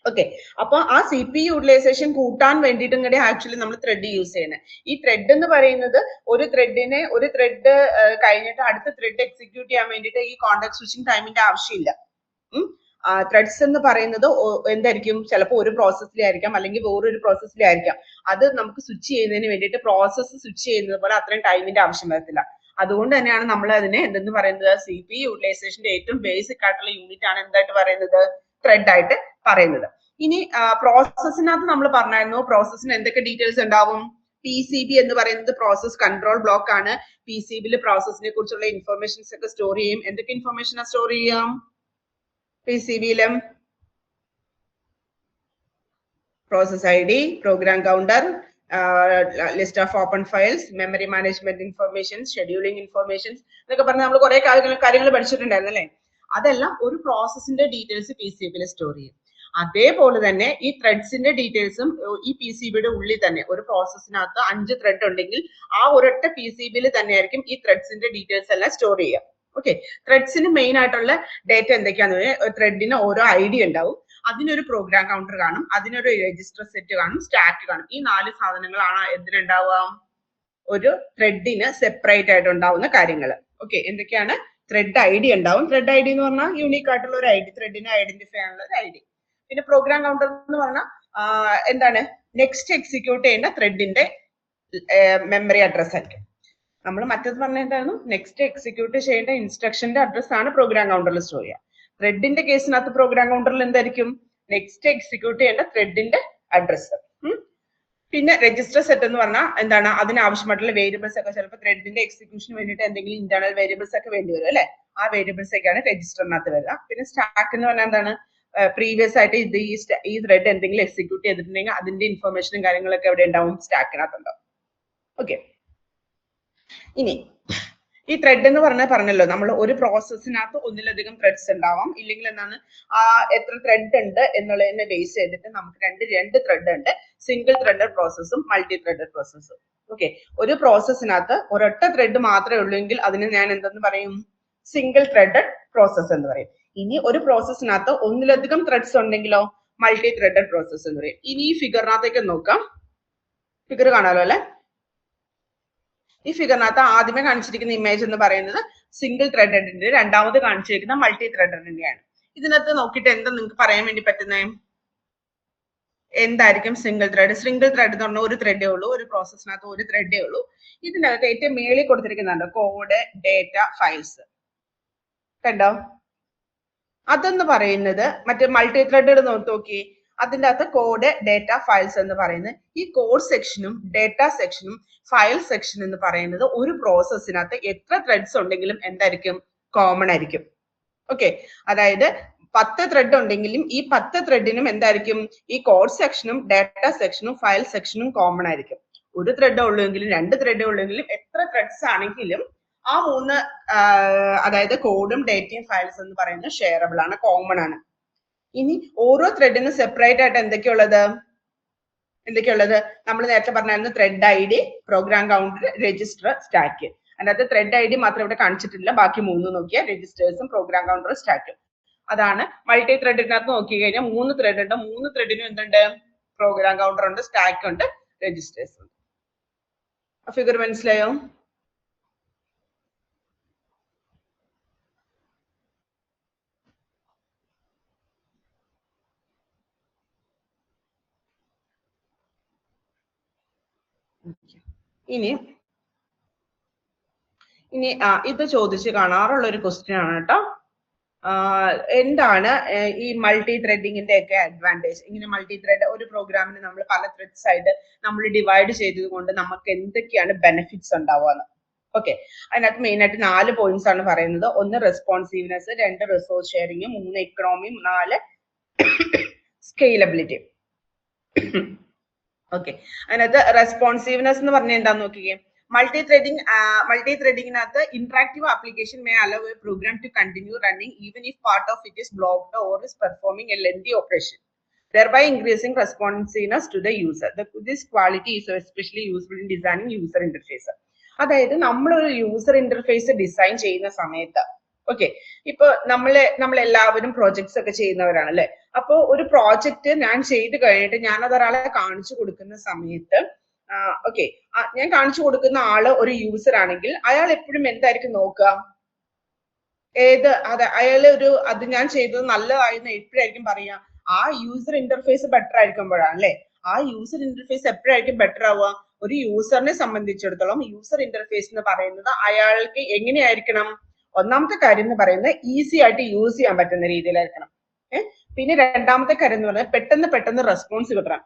ഓക്കെ, അപ്പൊ ആ CPU യൂട്ടിലൈസേഷൻ കൂട്ടാൻ വേണ്ടിയിട്ടും കൂടി ആക്ച്വലി നമ്മൾ ത്രെഡ് യൂസ് ചെയ്യുന്നത്. ഈ ത്രെഡ് എന്ന് പറയുന്നത് ഒരു ത്രെഡ് കഴിഞ്ഞിട്ട് അടുത്ത ത്രെഡ് എക്സിക്യൂട്ട് ചെയ്യാൻ വേണ്ടിയിട്ട് ഈ കോണ്ടെക്സ്റ്റ് സ്വിച്ചിങ് ടൈമിന്റെ ആവശ്യമില്ല. ത്രെഡ്സ് എന്ന് പറയുന്നത് എന്തായിരിക്കും? ചിലപ്പോൾ ഒരു പ്രോസസ്സിലായിരിക്കാം, അല്ലെങ്കിൽ വേറൊരു പ്രോസസ്സിലായിരിക്കാം. അത് നമുക്ക് സ്വിച്ച് ചെയ്യുന്നതിന് വേണ്ടിയിട്ട് പ്രോസസ്സ് സ്വിച്ച് ചെയ്യുന്നത് പോലെ അത്രയും ടൈമിന്റെ ആവശ്യം വരത്തില്ല. അതുകൊണ്ട് തന്നെയാണ് നമ്മൾ അതിനെ എന്തെന്ന് പറയുന്നത്? CPU യൂട്ടിലൈസേഷന്റെ ഏറ്റവും ബേസിക് ആയിട്ടുള്ള യൂണിറ്റ് ആണ് എന്തായിട്ട് പറയുന്നത്? ത്രെഡ് ആയിട്ട് പറയുന്നത്. ഇനി പ്രോസസ്സിനകത്ത് നമ്മൾ പറഞ്ഞായിരുന്നു, പ്രോസസ്സിന് എന്തൊക്കെ ഡീറ്റെയിൽസ് ഉണ്ടാവും? PCB എന്ന് പറയുന്നത് പ്രോസസ് കൺട്രോൾ ബ്ലോക്ക് ആണ്. PCBയിൽ പ്രോസസ്സിനെ കുറിച്ചുള്ള ഇൻഫർമേഷൻസ് ഒക്കെ സ്റ്റോർ ചെയ്യും. എന്തൊക്കെ ഇൻഫർമേഷൻ സ്റ്റോർ ചെയ്യാം PCBയിലും? Process ID, program counter, list of open files, memory management informations, scheduling informations എന്നൊക്കെ പറഞ്ഞ് നമ്മൾ കുറെ കാര്യങ്ങൾ പഠിച്ചിട്ടുണ്ടായിരുന്നു അല്ലേ? അതെല്ലാം ഒരു പ്രോസസ്സിന്റെ ഡീറ്റെയിൽസ് PCBയിൽ സ്റ്റോർ ചെയ്യും. അതേപോലെ തന്നെ ഈ ത്രെഡ്സിന്റെ ഡീറ്റെയിൽസും ഈ PCBയുടെ ഉള്ളിൽ തന്നെ, ഒരു പ്രോസസ്സിനകത്ത് 5 ത്രെഡ് ഉണ്ടെങ്കിൽ ആ ഒരൊറ്റ PCBയിൽ തന്നെ ആയിരിക്കും ഈ ത്രെഡ്സിന്റെ ഡീറ്റെയിൽസ് എല്ലാം സ്റ്റോർ ചെയ്യുക. ഓക്കെ, ത്രെഡ്സിന് മെയിൻ ആയിട്ടുള്ള ഡേറ്റ എന്തൊക്കെയാന്ന് പറഞ്ഞാൽ, ത്രെഡിന് ഓരോ ID ഉണ്ടാവും, അതിനൊരു പ്രോഗ്രാം കൗണ്ടർ കാണും, അതിനൊരു രജിസ്റ്റർ സെറ്റ് കാണും, സ്റ്റാക്ക് കാണും. ഈ 4 സാധനങ്ങളാണ് എന്തിനുണ്ടാവുക? ഒരു ത്രെഡിന് സെപ്പറേറ്റ് ആയിട്ട് ഉണ്ടാവുന്ന കാര്യങ്ങൾ. ഓക്കെ, എന്തൊക്കെയാണ്? ത്രെഡ് ID ഉണ്ടാവും. ത്രെഡ് ID എന്ന് പറഞ്ഞാൽ യൂണീക്ക് ആയിട്ടുള്ള ഒരു ID, ത്രെഡിനെ ഐഡന്റിഫൈ ചെയ്യാനുള്ള ഒരു ID. പിന്നെ പ്രോഗ്രാം കൗണ്ടർ എന്ന് പറഞ്ഞാൽ എന്താണ്? നെക്സ്റ്റ് എക്സിക്യൂട്ട് ചെയ്യുന്ന ത്രെഡിന്റെ മെമ്മറി അഡ്രസ് ആയിരിക്കും. നമ്മൾ മറ്റേത് പറഞ്ഞ എന്തായിരുന്നു? നെക്സ്റ്റ് എക്സിക്യൂട്ട് ചെയ്യേണ്ട ഇൻസ്ട്രക്ഷന്റെ അഡ്രസ് ആണ് പ്രോഗ്രാം കൗണ്ടറിൽ സ്റ്റോർ ചെയ്യുക. ത്രെഡിന്റെ കേസിനകത്ത് പ്രോഗ്രാം കൗണ്ടറിൽ എന്തായിരിക്കും? നെക്സ്റ്റ് എക്സിക്യൂട്ട് ചെയ്യേണ്ട ത്രെഡിന്റെ അഡ്രസ്. പിന്നെ രജിസ്റ്റർ സെറ്റ് എന്ന് പറഞ്ഞാൽ എന്താണ്? അതിനാവശ്യമായിട്ടുള്ള വേരിയബിൾസ് ഒക്കെ, ചിലപ്പോൾ ത്രെഡിന്റെ എക്സിക്യൂഷന് വേണ്ടിയിട്ട് എന്തെങ്കിലും ഇന്റേണൽ വേരിയബിൾസ് ഒക്കെ വേണ്ടി വരും അല്ലെ? ആ വേരിയബിൾസ് ഒക്കെയാണ് രജിസ്റ്ററിനകത്ത് വരിക. പിന്നെ സ്റ്റാക്ക് എന്ന് പറഞ്ഞാൽ എന്താണ്? പ്രീവിയസ് ആയിട്ട് ഈ ത്രെഡ് എന്തെങ്കിലും എക്സിക്യൂട്ട് ചെയ്തിട്ടുണ്ടെങ്കിൽ അതിന്റെ ഇൻഫർമേഷനും കാര്യങ്ങളൊക്കെ എവിടെ ഉണ്ടാവും? സ്റ്റാക്കിനകത്ത് ഉണ്ടാവും. ഓക്കെ, ഇനി ഈ ത്രെഡ് എന്ന് പറഞ്ഞല്ലോ, നമ്മൾ ഒരു പ്രോസസ്സിനകത്ത് ഒന്നിലധികം ത്രെഡ്സ് ഉണ്ടാവാം, ഇല്ലെങ്കിൽ എന്താണ് എത്ര ത്രെഡ് ഉണ്ട് എന്നുള്ളതിനെ ബേസ് ചെയ്തിട്ട് നമുക്ക് രണ്ട് ത്രെഡ് ഉണ്ട്, സിംഗിൾ ത്രെഡഡ് പ്രോസസ്സും മൾട്ടി ത്രെഡഡ് പ്രോസസ്സും. ഓക്കെ, ഒരു പ്രോസസ്സിനകത്ത് ഒരൊറ്റ ത്രെഡ് മാത്രമേ ഉള്ളൂ എങ്കിൽ അതിന് ഞാൻ എന്തെന്ന് പറയും? സിംഗിൾ ത്രെഡഡ് പ്രോസസ്സ് എന്ന് പറയും. ഇനി ഒരു പ്രോസസ്സിനകത്ത് ഒന്നിലധികം ത്രെഡ്സ് ഉണ്ടെങ്കിലോ മൾട്ടി ത്രെഡഡ് പ്രോസസ്സ് എന്ന് പറയും. ഇനി ഈ ഫിഗറിനകത്തേക്ക് നോക്കാം. ഫിഗർ കാണാലോ അല്ലെ? ഈ ഫിഗറിനകത്ത് ആദ്യമേ കാണിച്ചിരിക്കുന്ന ഇമേജ് എന്ന് പറയുന്നത് സിംഗിൾ ത്രെഡഡിന്റെ, രണ്ടാമത് കാണിച്ചിരിക്കുന്ന മൾട്ടി ത്രെഡഡിന്റെയാണ്. ഇതിനകത്ത് നോക്കിയിട്ട് എന്താ നിങ്ങൾക്ക് പറയാൻ വേണ്ടി പറ്റുന്നത്? എന്തായിരിക്കും സിംഗിൾ ത്രെഡ്? സിംഗിൾ ത്രെഡ് എന്ന് പറഞ്ഞാൽ ഒരു ത്രെഡേ ഉള്ളൂ, ഒരു പ്രോസസ്സിനകത്ത് ഒരു ത്രെഡേ ഉള്ളൂ. ഇതിനകത്ത് ഏറ്റവും മേളിൽ കൊടുത്തിരിക്കുന്നുണ്ട് കോഡ്, ഡേറ്റ, ഫയൽസ്. കണ്ടോ? അതെന്ന് പറയുന്നത് മറ്റേ മൾട്ടി ത്രെഡഡ് നോക്കി, അതിൻ്റെ അകത്ത് കോഡ്, ഡേറ്റ, ഫയൽസ് എന്ന് പറയുന്നത് ഈ കോഡ് സെക്ഷനും ഡേറ്റ സെക്ഷനും ഫയൽ സെക്ഷൻ എന്ന് പറയുന്നത് ഒരു പ്രോസസ്സിനകത്ത് എത്ര ത്രെഡ്സ് ഉണ്ടെങ്കിലും എന്തായിരിക്കും, കോമൺ ആയിരിക്കും. ഓക്കെ, അതായത് 10 ത്രെഡ് ഉണ്ടെങ്കിലും ഈ 10 ത്രെഡിനും എന്തായിരിക്കും, ഈ കോഡ് സെക്ഷനും ഡാറ്റ സെക്ഷനും ഫയൽ സെക്ഷനും കോമൺ ആയിരിക്കും. ഒരു ത്രെഡ് ഉള്ളെങ്കിലും 2 ത്രെഡ് ഉള്ളെങ്കിലും എത്ര ത്രെഡ്സ് ആണെങ്കിലും ആ 3 അതായത് കോഡും ഡേറ്റയും ഫയൽസ് എന്ന് പറയുന്നത് ഷെയറബിൾ ആണ്, കോമൺ ആണ്. ഇനി ഓരോ ത്രെഡിനും സെപ്പറേറ്റ് ആയിട്ട് എന്തൊക്കെയുള്ളത്, നമ്മൾ നേരത്തെ പറഞ്ഞായിരുന്നു thread I D, program counter, register, stack. അതിനകത്ത് ത്രെഡ് ഐ ഡി മാത്രം ഇവിടെ കാണിച്ചിട്ടില്ല, ബാക്കി 3 നോക്കിയാൽ രജിസ്റ്റേഴ്സും പ്രോഗ്രാം കൗണ്ടറും സ്റ്റാക്കും. അതാണ് മൾട്ടി ത്രെഡിനകത്ത് നോക്കി കഴിഞ്ഞാൽ 3 ത്രെഡ് ഉണ്ട്. 3 ത്രെഡിനും എന്തുണ്ട്, പ്രോഗ്രാം കൗണ്ടർ ഉണ്ട്, സ്റ്റാക്ക് ഉണ്ട്, രജിസ്റ്റേഴ്സ് ഉണ്ട്. ഫിഗർ മനസ്സിലായോ? ഇനി ഇത് ചോദിച്ച് കാണാറുള്ള ഒരു ക്വസ്റ്റ്യൻ ആണ് കേട്ടോ. എന്താണ് ഈ മൾട്ടി ത്രെഡിങ്ങിന്റെ ഒക്കെ അഡ്വാൻറ്റേജ്? ഇങ്ങനെ മൾട്ടി ത്രെഡ് ഒരു പ്രോഗ്രാമിന് നമ്മൾ പല ത്രെഡ്സ് ആയിട്ട് നമ്മൾ ഡിവൈഡ് ചെയ്തത് കൊണ്ട് നമുക്ക് എന്തൊക്കെയാണ് ബെനിഫിറ്റ്സ് ഉണ്ടാവുക? ഓക്കെ, അതിനകത്ത് മെയിൻ ആയിട്ട് 4 പോയിന്റ്സ് ആണ് പറയുന്നത്. 1 responsiveness, 2 resource sharing, 3 economy, 4 scalability. Okay, അതിനകത്ത് റെസ്പോൺസീവ്നെസ് എന്ന് പറഞ്ഞാൽ എന്താന്ന് നോക്കിക്കേ. മൾട്ടി ത്രെഡിങ്ങിനകത്ത് interactive application may allow a program to continue running even if part of it is blocked or is performing a lengthy operation, thereby increasing responsiveness to the user. This quality is especially useful in designing user interface. അതായത് നമ്മൾ ഒരു യൂസർ ഇന്റർഫേസ് ഡിസൈൻ ചെയ്യുന്ന സമയത്ത്, ഓക്കെ, ഇപ്പൊ നമ്മളെല്ലാവരും പ്രോജക്ട്സ് ഒക്കെ ചെയ്യുന്നവരാണ് അല്ലെ. അപ്പൊ ഒരു പ്രോജക്റ്റ് ഞാൻ ചെയ്ത് കഴിഞ്ഞിട്ട് ഞാൻ അത് ഒരാളെ കാണിച്ചു കൊടുക്കുന്ന സമയത്ത്, ഓക്കെ, ഞാൻ കാണിച്ചു കൊടുക്കുന്ന ആള് ഒരു യൂസർ ആണെങ്കിൽ അയാൾ എപ്പോഴും എന്തായിരിക്കും നോക്കുക, അയാള് അത് ഞാൻ ചെയ്തത് നല്ലതായിരുന്നു എപ്പോഴായിരിക്കും പറയാ, ആ യൂസർ ഇന്റർഫേസ് ബെറ്റർ ആയിരിക്കുമ്പോഴാണ് അല്ലെ. ആ യൂസർ ഇന്റർഫേസ് എപ്പോഴായിരിക്കും ബെറ്റർ ആവുക? ഒരു യൂസറിനെ സംബന്ധിച്ചിടത്തോളം യൂസർ ഇന്റർഫേസ് എന്ന് പറയുന്നത് അയാൾക്ക് എങ്ങനെയായിരിക്കണം? ഒന്നാമത്തെ കാര്യം എന്ന് പറയുന്നത് ഈസി ആയിട്ട് യൂസ് ചെയ്യാൻ പറ്റുന്ന രീതിയിലായിരിക്കണം. പിന്നെ രണ്ടാമത്തെ കാര്യം എന്ന് പറഞ്ഞാൽ പെട്ടെന്ന് റെസ്പോൺസ് കിട്ടണം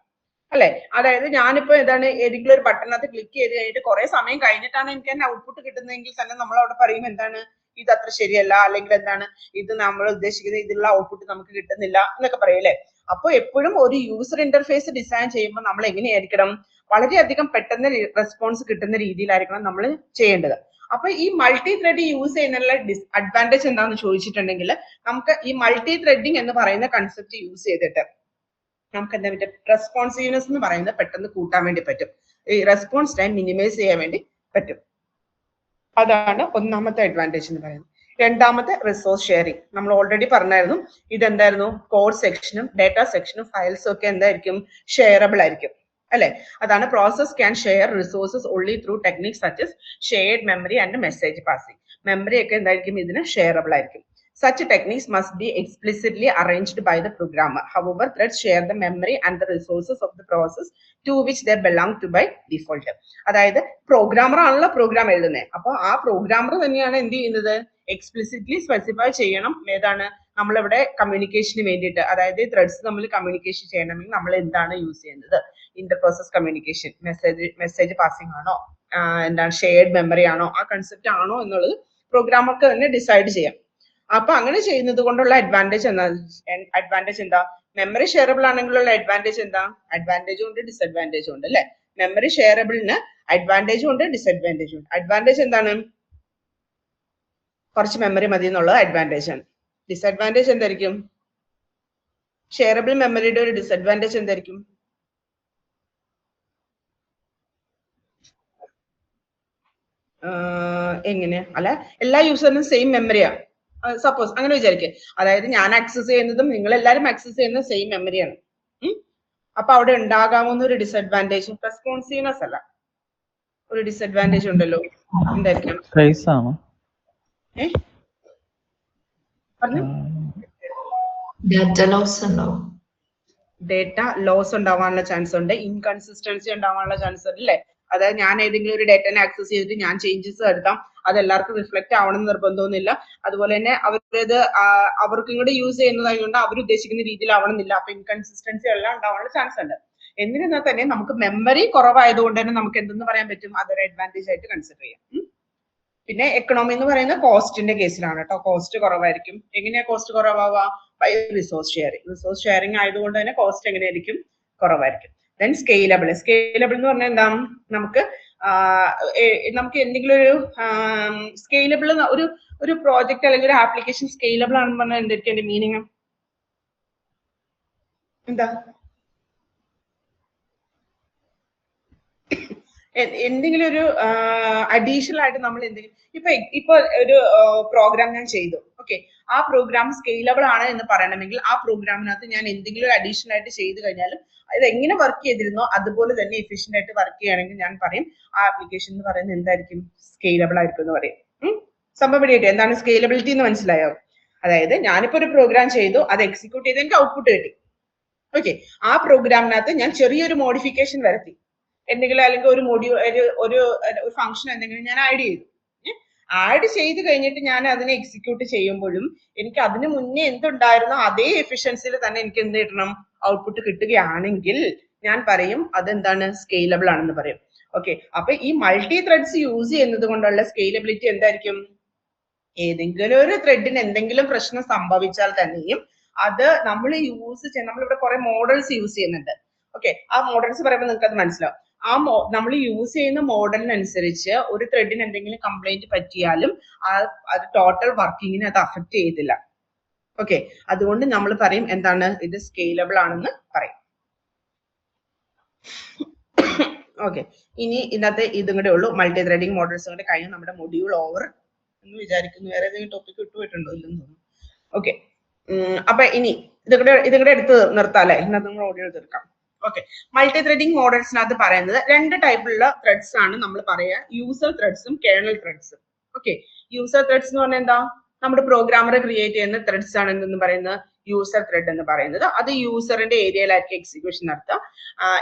അല്ലെ. അതായത് ഞാനിപ്പോ ഏതെങ്കിലും ഒരു ബട്ടണിനകത്ത് ക്ലിക്ക് ചെയ്ത് കഴിഞ്ഞിട്ട് കുറെ സമയം കഴിഞ്ഞിട്ടാണ് എനിക്ക് തന്നെ ഔട്ട്പുട്ട് കിട്ടുന്നതെങ്കിൽ തന്നെ നമ്മൾ അവിടെ പറയും എന്താണ്, ഇത് അത്ര ശരിയല്ല, അല്ലെങ്കിൽ എന്താണ്, ഇത് നമ്മൾ ഉദ്ദേശിക്കുന്ന ഇതിലുള്ള ഔട്ട്പുട്ട് നമുക്ക് കിട്ടുന്നില്ല എന്നൊക്കെ പറയും അല്ലെ. അപ്പൊ എപ്പോഴും ഒരു യൂസർ ഇന്റർഫേസ് ഡിസൈൻ ചെയ്യുമ്പോൾ നമ്മൾ എങ്ങനെയായിരിക്കണം, വളരെയധികം പെട്ടെന്ന് റെസ്പോൺസ് കിട്ടുന്ന രീതിയിലായിരിക്കണം നമ്മൾ ചെയ്യേണ്ടത്. അപ്പൊ ഈ മൾട്ടി ത്രെഡ് യൂസ് ചെയ്യുന്നതിനുള്ള ഡിസ്അഡ്വാൻറ്റേജ് എന്താണെന്ന് ചോദിച്ചിട്ടുണ്ടെങ്കിൽ, നമുക്ക് ഈ മൾട്ടി ത്രെഡിങ് എന്ന് പറയുന്ന കൺസെപ്റ്റ് യൂസ് ചെയ്തിട്ട് നമുക്ക് എന്താ പറ്റും, റെസ്പോൺസീവ്നെസ് എന്ന് പറയുന്നത് പെട്ടെന്ന് കൂട്ടാൻ വേണ്ടി പറ്റും, ഈ റെസ്പോൺസ് ടൈം മിനിമൈസ് ചെയ്യാൻ വേണ്ടി പറ്റും. അതാണ് ഒന്നാമത്തെ അഡ്വാൻറ്റേജ് എന്ന് പറയുന്നത്. രണ്ടാമത്തെ റിസോഴ്സ് ഷെയറിംഗ്. നമ്മൾ ഓൾറെഡി പറഞ്ഞായിരുന്നു, ഇതെന്തായിരുന്നു, കോഡ് സെക്ഷനും ഡാറ്റ സെക്ഷനും ഫയൽസും ഒക്കെ എന്തായിരിക്കും, ഷെയറബിൾ ആയിരിക്കും അല്ലെ. അതാണ് process can share resources only through techniques such as shared memory and message passing. Memory ഒക്കെ എന്തായിരിക്കും, ഇതിന് ഷെയറബിൾ ആയിരിക്കും. Such techniques must be explicitly arranged by the programmer. However, threads share the memory and the resources of the process to which they belong to by default. അതായത് പ്രോഗ്രാമർ ആണല്ലോ പ്രോഗ്രാം എഴുതുന്നത്. അപ്പൊ ആ പ്രോഗ്രാമർ തന്നെയാണ് എന്ത് ചെയ്യുന്നത്, എക്സ്പ്ലിസിറ്റ്ലി സ്പെസിഫൈ ചെയ്യണം ഏതാണ്, നമ്മളിവിടെ കമ്മ്യൂണിക്കേഷന് വേണ്ടിയിട്ട്, അതായത് ത്രെഡ്സ് നമ്മൾ കമ്മ്യൂണിക്കേഷൻ ചെയ്യണമെങ്കിൽ നമ്മൾ എന്താണ് യൂസ് ചെയ്യുന്നത്, Inter process communication, message passing ആണോ, എന്താണ് ഷെയർഡ് മെമ്മറി ആണോ, ആ കൺസെപ്റ്റ് ആണോ എന്നുള്ളത് പ്രോഗ്രാമർക്ക് തന്നെ ഡിസൈഡ് ചെയ്യാം. അപ്പൊ അങ്ങനെ ചെയ്യുന്നത് കൊണ്ടുള്ള അഡ്വാൻറ്റേജ് എന്താ, മെമ്മറി ഷെയറബിൾ ആണെങ്കിലുള്ള അഡ്വാൻറ്റേജ് എന്താ, അഡ്വാൻറ്റേജും ഉണ്ട് ഡിസഡ്വാൻറ്റേജും ഉണ്ട് അല്ലെ. മെമ്മറി ഷെയറബിളിന് അഡ്വാൻറ്റേജും ഉണ്ട് ഡിസഡ്വാൻറ്റേജും ഉണ്ട്. അഡ്വാൻറ്റേജ് എന്താണ്, കുറച്ച് മെമ്മറി മതി എന്നുള്ളത് അഡ്വാൻറ്റേജ് ആണ്. ഡിസഡ്വാൻറ്റേജ് എന്തായിരിക്കും, ഷെയറബിൾ മെമ്മറിയുടെ ഒരു ഡിസഡ്വാൻറ്റേജ് എന്തായിരിക്കും, എങ്ങനെ അല്ല എല്ലാ യൂസറിനും സെയിം മെമ്മറിയാ സപ്പോസ് അങ്ങനെ വിചാരിക്കുക, അതായത് ഞാൻ ആക്സസ് ചെയ്യുന്നതും നിങ്ങൾ എല്ലാവരും ആക്സസ് ചെയ്യുന്നത് സെയിം മെമ്മറിയാണ്. അപ്പൊ അവിടെ ഉണ്ടാകാവുന്ന ഒരു ഡിസഡ്വാൻറ്റേജ് റെസ്പോൺസീവ്നെസ് അല്ല, ഒരു ഡിസഡ്വാൻറ്റേജ് ഉണ്ടല്ലോ, എന്തായിരിക്കും, ഡേറ്റ ലോസ് ഉണ്ടാവാനുള്ള ചാൻസ് ഉണ്ട്, ഇൻകൺസിസ്റ്റൻസി ഉണ്ടാവാനുള്ള ചാൻസ് ഉണ്ട് അല്ലെ. അതായത് ഞാൻ ഏതെങ്കിലും ഒരു ഡേറ്റനെ ആക്സസ് ചെയ്തിട്ട് ഞാൻ ചേഞ്ചസ് വരുത്താം, അത് എല്ലാവർക്കും റിഫ്ലക്ട് ആവണം എന്ന് നിർബന്ധമൊന്നുമില്ല. അതുപോലെ തന്നെ അവരത് അവർക്കും കൂടെ യൂസ് ചെയ്യുന്നതായതുകൊണ്ട് അവർ ഉദ്ദേശിക്കുന്ന രീതിയിൽ ആവണമെന്നില്ല. അപ്പൊ ഇൻകൺസിസ്റ്റൻസി എല്ലാം ഉണ്ടാവാനുള്ള ചാൻസ് ഉണ്ട്. എന്നിരുന്നാൽ തന്നെ നമുക്ക് മെമ്മറി കുറവായതുകൊണ്ട് തന്നെ നമുക്ക് എന്തെന്ന് പറയാൻ പറ്റും, അതൊരു അഡ്വാൻറ്റേജ് ആയിട്ട് കൺസിഡർ ചെയ്യാം. പിന്നെ എക്കണോമി എന്ന് പറയുന്നത് കോസ്റ്റിന്റെ കേസിലാണ് കേട്ടോ. കോസ്റ്റ് കുറവായിരിക്കും. എങ്ങനെയാ കോസ്റ്റ് കുറവാവുക? By resource sharing. Resource sharing ആയതുകൊണ്ട് തന്നെ കോസ്റ്റ് എങ്ങനെയായിരിക്കും? കുറവായിരിക്കും. Then scalable. സ്കെയിലബിൾ എന്ന് പറഞ്ഞാൽ എന്താ? നമുക്ക് എന്തെങ്കിലും ഒരു സ്കെയിലബിൾ ഒരു പ്രോജക്റ്റ് അല്ലെങ്കിൽ ഒരു ആപ്ലിക്കേഷൻ സ്കെയിലബിൾ ആണെന്ന് പറഞ്ഞാൽ എന്തായിരിക്കും അതിന്റെ മീനിങ്? എന്താ? എന്തെങ്കിലും ഒരു അഡീഷണൽ ആയിട്ട് നമ്മൾ എന്തെങ്കിലും ഇപ്പൊ ഒരു പ്രോഗ്രാം ഞാൻ ചെയ്തു, ഓക്കെ, ആ പ്രോഗ്രാം സ്കെയിലബിൾ ആണ് എന്ന് പറയണമെങ്കിൽ ആ പ്രോഗ്രാമിനകത്ത് ഞാൻ എന്തെങ്കിലും ഒരു അഡീഷണൽ ആയിട്ട് ചെയ്ത് കഴിഞ്ഞാലും ഇത് എങ്ങനെ വർക്ക് ചെയ്തിരുന്നോ അതുപോലെ തന്നെ എഫിഷ്യന്റ് ആയിട്ട് വർക്ക് ചെയ്യുകയാണെങ്കിൽ ഞാൻ പറയും ആ ആപ്ലിക്കേഷൻ എന്ന് പറയുന്നത് എന്തായിരിക്കും? സ്കെയിലബിൾ ആയിരിക്കും എന്ന് പറയും. സംഭവം പിടികിട്ടി? എന്താണ് സ്കെയിലബിലിറ്റി എന്ന് മനസ്സിലായോ? അതായത് ഞാനിപ്പോ ഒരു പ്രോഗ്രാം ചെയ്തു, അത് എക്സിക്യൂട്ട് ചെയ്ത് എനിക്ക് ഔട്ട്പുട്ട് കിട്ടി, ഓക്കെ. ആ പ്രോഗ്രാമിനകത്ത് ഞാൻ ചെറിയൊരു മോഡിഫിക്കേഷൻ വരുത്തി, എന്തെങ്കിലും അല്ലെങ്കിൽ ഒരു മൊഡ്യൂൾ ഒരു ഫംഗ്ഷൻ എന്തെങ്കിലും ഞാൻ ആഡ് ചെയ്തു. ആഡ് ചെയ്ത് കഴിഞ്ഞിട്ട് ഞാൻ അതിനെ എക്സിക്യൂട്ട് ചെയ്യുമ്പോഴും എനിക്ക് അതിന് മുന്നേ എന്തുണ്ടായിരുന്നോ അതേ എഫിഷ്യൻസിയിൽ തന്നെ എനിക്ക് എന്ത് കിട്ടണം? ഔട്ട്പുട്ട് കിട്ടുകയാണെങ്കിൽ ഞാൻ പറയും അതെന്താണ്? സ്കെയിലബിൾ ആണെന്ന് പറയും. ഓക്കെ, അപ്പൊ ഈ മൾട്ടി ത്രെഡ്സ് യൂസ് ചെയ്യുന്നത് കൊണ്ടുള്ള സ്കെയിലബിലിറ്റി എന്തായിരിക്കും? ഏതെങ്കിലും ഒരു ത്രെഡിന് എന്തെങ്കിലും പ്രശ്നം സംഭവിച്ചാൽ തന്നെയും അത് നമ്മൾ നമ്മളിവിടെ കുറെ മോഡൽസ് യൂസ് ചെയ്യുന്നുണ്ട്. ഓക്കെ, ആ മോഡൽസ് പറയുമ്പോൾ നിങ്ങൾക്ക് അത് മനസ്സിലാവും. നമ്മൾ യൂസ് ചെയ്യുന്ന മോഡലിനനുസരിച്ച് ഒരു ത്രെഡിന് എന്തെങ്കിലും കംപ്ലൈന്റ് പറ്റിയാലും അത് ടോട്ടൽ വർക്കിങ്ങിനെ അത് അഫക്ട് ചെയ്തില്ല. ഓക്കെ, അതുകൊണ്ട് നമ്മൾ പറയും എന്താണ്? ഇത് സ്കെയിലബിൾ ആണെന്ന് പറയും. ഓക്കെ, ഇനി ഇന്നത്തെ ഇതും കൂടെ ഉള്ളൂ. മൾട്ടി ത്രെഡിങ് മോഡൽസ് കൂടെ കഴിഞ്ഞ് നമ്മുടെ മൊഡ്യൂൾ ഓവർ എന്ന് വിചാരിക്കുന്നു. വേറെ ഏതെങ്കിലും ടോപ്പിക് വിട്ടുപോയിട്ടുണ്ടോ? ഇല്ലെന്ന് തോന്നുന്നു. ഓക്കെ, അപ്പൊ ഇനി ഇതും കൂടെ എടുത്ത് നിർത്താല്ലേ? ഇന്നത്തെ നമ്മൾ ഓഡിയോ തീർക്കാം. ഓക്കെ, മൾട്ടി ത്രെഡിങ് മോഡൽസിനകത്ത് പറയുന്നത് രണ്ട് ടൈപ്പിലുള്ള ത്രെഡ്സ് ആണ് നമ്മൾ പറയുക. യൂസർ ത്രെഡ്സും കേർണൽ ത്രെഡ്സും. ഓക്കെ, യൂസർ ത്രെഡ്സ് എന്ന് പറഞ്ഞാൽ എന്താ? നമ്മുടെ പ്രോഗ്രാമർ ക്രിയേറ്റ് ചെയ്യുന്ന ത്രെഡ്സ് ആണ് എന്തെന്ന് പറയുന്നത്? യൂസർ ത്രെഡ് എന്ന് പറയുന്നത്. അത് യൂസറിന്റെ ഏരിയയിലായിരിക്കും എക്സിക്യൂഷൻ നടത്തുക.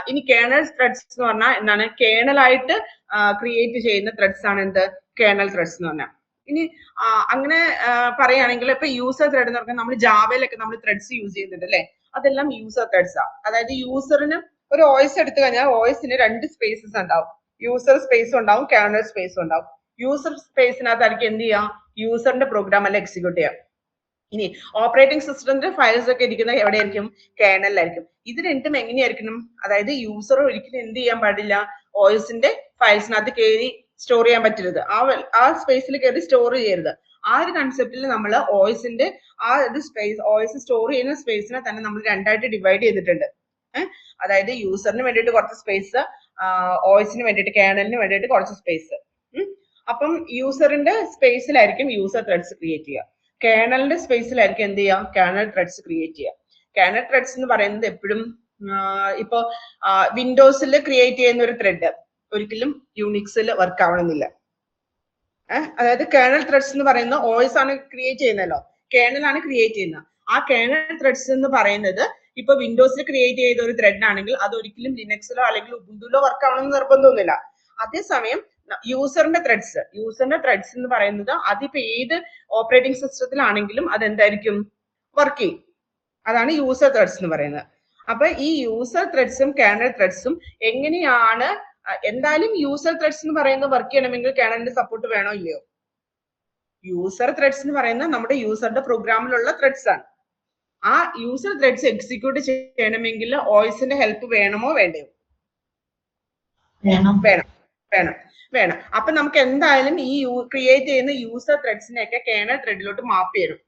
ഇനി കേർണൽ ത്രെഡ്സ് എന്ന് പറഞ്ഞാൽ എന്താണ്? കേർണലായിട്ട് ക്രിയേറ്റ് ചെയ്യുന്ന ത്രെഡ്സ് ആണ് എന്ത്? കേർണൽ ത്രെഡ്സ് എന്ന് പറഞ്ഞാൽ. ഇനി അങ്ങനെ പറയുകയാണെങ്കിൽ ഇപ്പൊ യൂസർ ത്രെഡ് എന്ന് പറഞ്ഞാൽ നമ്മൾ ജാവയിലൊക്കെ നമ്മൾ ത്രെഡ്സ് യൂസ് ചെയ്യുന്നുണ്ട് അല്ലെ? അതെല്ലാം യൂസർ ത്രെഡ്സ് ആണ്. അതായത് യൂസറിന് ഒരു OS എടുത്തു കഴിഞ്ഞാൽ OSന് രണ്ട് സ്പേസസ് ഉണ്ടാവും. യൂസർ സ്പേസും ഉണ്ടാവും, കേർണൽ സ്പേസും ഉണ്ടാവും. യൂസർ സ്പേസിനകത്തായിരിക്കും എന്ത് ചെയ്യാം? യൂസറിന്റെ പ്രോഗ്രാം എല്ലാം എക്സിക്യൂട്ട് ചെയ്യാം. ഇനി ഓപ്പറേറ്റിംഗ് സിസ്റ്റത്തിന്റെ ഫയൽസ് ഒക്കെ ഇരിക്കുന്നത് എവിടെയായിരിക്കും? കേർണലിലായിരിക്കും. ഇത് രണ്ടും എങ്ങനെയായിരിക്കണം? അതായത് യൂസർ ഒരിക്കലും എന്ത് ചെയ്യാൻ പാടില്ല? OSന്റെ ഫയൽസിനകത്ത് കയറി സ്റ്റോർ ചെയ്യാൻ പറ്റരുത്. ആ സ്പേസിൽ കയറി സ്റ്റോർ ചെയ്യരുത്. ആ ഒരു കൺസെപ്റ്റിൽ നമ്മൾ OSന്റെ ആ ഒരു സ്പേസ്, OS സ്റ്റോർ ചെയ്യുന്ന സ്പേസിനെ തന്നെ നമ്മൾ രണ്ടായിട്ട് ഡിവൈഡ് ചെയ്തിട്ടുണ്ട്. അതായത് യൂസറിന് വേണ്ടിയിട്ട് കുറച്ച് സ്പേസ്, OSന് വേണ്ടിയിട്ട്, കേർണലിന് വേണ്ടിയിട്ട് കുറച്ച് സ്പേസ്. അപ്പം യൂസറിന്റെ സ്പേസിലായിരിക്കും യൂസർ ത്രെഡ്സ് ക്രിയേറ്റ് ചെയ്യുക. കേർണലിന്റെ സ്പേസിലായിരിക്കും എന്ത് ചെയ്യുക? കേർണൽ ത്രെഡ്സ് ക്രിയേറ്റ് ചെയ്യുക. കേർണൽ ത്രെഡ്സ് എന്ന് പറയുന്നത് എപ്പോഴും ഇപ്പൊ വിൻഡോസിൽ ക്രിയേറ്റ് ചെയ്യുന്ന ഒരു ത്രെഡ് ഒരിക്കലും യൂണിക്സിൽ വർക്ക് ആവണമെന്നില്ല. അതായത് കേർണൽ ത്രെഡ്സ് എന്ന് പറയുന്ന OS ആണ് ക്രിയേറ്റ് ചെയ്യുന്നല്ലോ, കേർണൽ ആണ് ക്രിയേറ്റ് ചെയ്യുന്നത്. ആ കേർണൽ ത്രെഡ്സ് എന്ന് പറയുന്നത് ഇപ്പൊ വിൻഡോസിൽ ക്രിയേറ്റ് ചെയ്ത ഒരു ത്രെഡ് ആണെങ്കിൽ അത് ഒരിക്കലും ലിനക്സിലോ അല്ലെങ്കിൽ ഉബുണ്ടുലോ വർക്ക് ആവണമെന്ന് നിർബന്ധമൊന്നുമില്ല. അതേസമയം യൂസറിന്റെ ത്രെഡ്സ് എന്ന് പറയുന്നത് അതിപ്പോ ഏത് ഓപ്പറേറ്റിംഗ് സിസ്റ്റത്തിലാണെങ്കിലും അതെന്തായിരിക്കും? വർക്ക് ചെയ്യും. അതാണ് യൂസർ ത്രെഡ്സ് എന്ന് പറയുന്നത്. അപ്പൊ ഈ യൂസർ ത്രെഡ്സും കേർണൽ ത്രെഡ്സും എങ്ങനെയാണ്? എന്തായാലും യൂസർ ത്രെഡ്സ് എന്ന് പറയുന്നത് വർക്ക് ചെയ്യണമെങ്കിൽ കേർണലിന്റെ സപ്പോർട്ട് വേണോ ഇല്ലയോ? യൂസർ ത്രെഡ്സ് എന്ന് പറയുന്നത് നമ്മുടെ യൂസറിന്റെ പ്രോഗ്രാമിലുള്ള ത്രെഡ്സ് ആണ്. ആ യൂസർ ത്രെഡ്സ് എക്സിക്യൂട്ട് ചെയ്യണമെങ്കിൽ OSന്റെ ഹെൽപ്പ് വേണമോ വേണ്ടയോ? വേണം. അപ്പൊ നമുക്ക് എന്തായാലും ഈ ക്രിയേറ്റ് ചെയ്യുന്ന യൂസർ ത്രെഡ്സിനെയൊക്കെ കേർണൽ ത്രെഡിലോട്ട് മാപ്പ് ചെയ്യണം.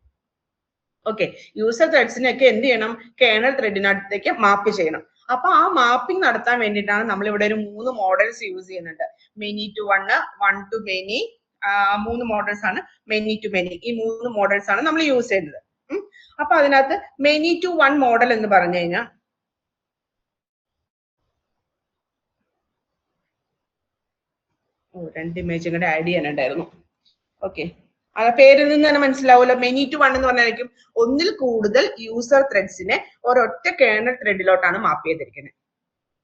ഓക്കെ, യൂസർ ത്രെഡ്സിനെയൊക്കെ എന്ത് ചെയ്യണം? കേർണൽ ത്രെഡിനകത്തേക്ക് മാപ്പ് ചെയ്യണം. അപ്പൊ ആ മാപ്പിംഗ് നടത്താൻ വേണ്ടിയിട്ടാണ് നമ്മൾ ഇവിടെ ഒരു 3 മോഡൽസ് യൂസ് ചെയ്യുന്നുണ്ട്. Many to one, one to many, 3 models ആണ്. മെനി ടു മെനി, ഈ 3 മോഡൽസ് ആണ് നമ്മൾ യൂസ് ചെയ്യുന്നത്. അപ്പൊ അതിനകത്ത് മെനി ടു വൺ മോഡൽ എന്ന് പറഞ്ഞു കഴിഞ്ഞാൽ രണ്ട് ഇമേജും കൂടെ ആഡ് ചെയ്യാനുണ്ടായിരുന്നു. ഓക്കെ, ആ പേരിൽ നിന്ന് തന്നെ മനസ്സിലാവുമല്ലോ. മെനി ടു വൺ എന്ന് പറഞ്ഞായിരിക്കും ഒന്നിൽ കൂടുതൽ യൂസർ ത്രെഡ്സിനെ ഒരൊറ്റ കേർണൽ ത്രെഡിലോട്ടാണ് മാപ്പ് ചെയ്തിരിക്കുന്നത്.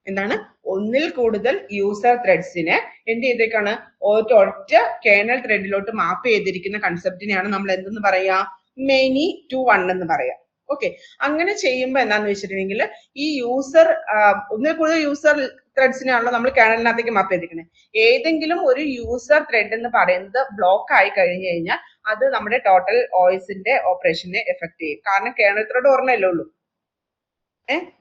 എന്താണ്, ഒന്നിൽ കൂടുതൽ യൂസർ ത്രെഡ്സിനെ എന്ത് ചെയ്തേക്കാണ്, ഒറ്റ കേർണൽ ത്രെഡിലോട്ട് മാപ്പ് ചെയ്തിരിക്കുന്ന കൺസെപ്റ്റിനെയാണ് നമ്മൾ എന്തെന്ന് പറയാ, മെനി ടു വൺ എന്ന് പറയാം. ഓക്കെ, അങ്ങനെ ചെയ്യുമ്പോൾ എന്താന്ന് വെച്ചിട്ടുണ്ടെങ്കിൽ ഈ യൂസർ ഒന്നിൽ കൂടുതൽ യൂസർ ത്രെഡ്സിനെയാണല്ലോ നമ്മൾ കേർണലിനകത്തേക്ക് മാപ്പ് ചെയ്തിരിക്കുന്നത്. ഏതെങ്കിലും ഒരു യൂസർ ത്രെഡ് എന്ന് പറയുന്നത് ബ്ലോക്ക് ആയി കഴിഞ്ഞു കഴിഞ്ഞാൽ അത് നമ്മുടെ ടോട്ടൽ OSന്റെ ഓപ്പറേഷനെ എഫക്ട് ചെയ്യും. കാരണം കേർണൽ ത്രെഡ് ഒരെണ്ണല്ലേ ഉള്ളൂ.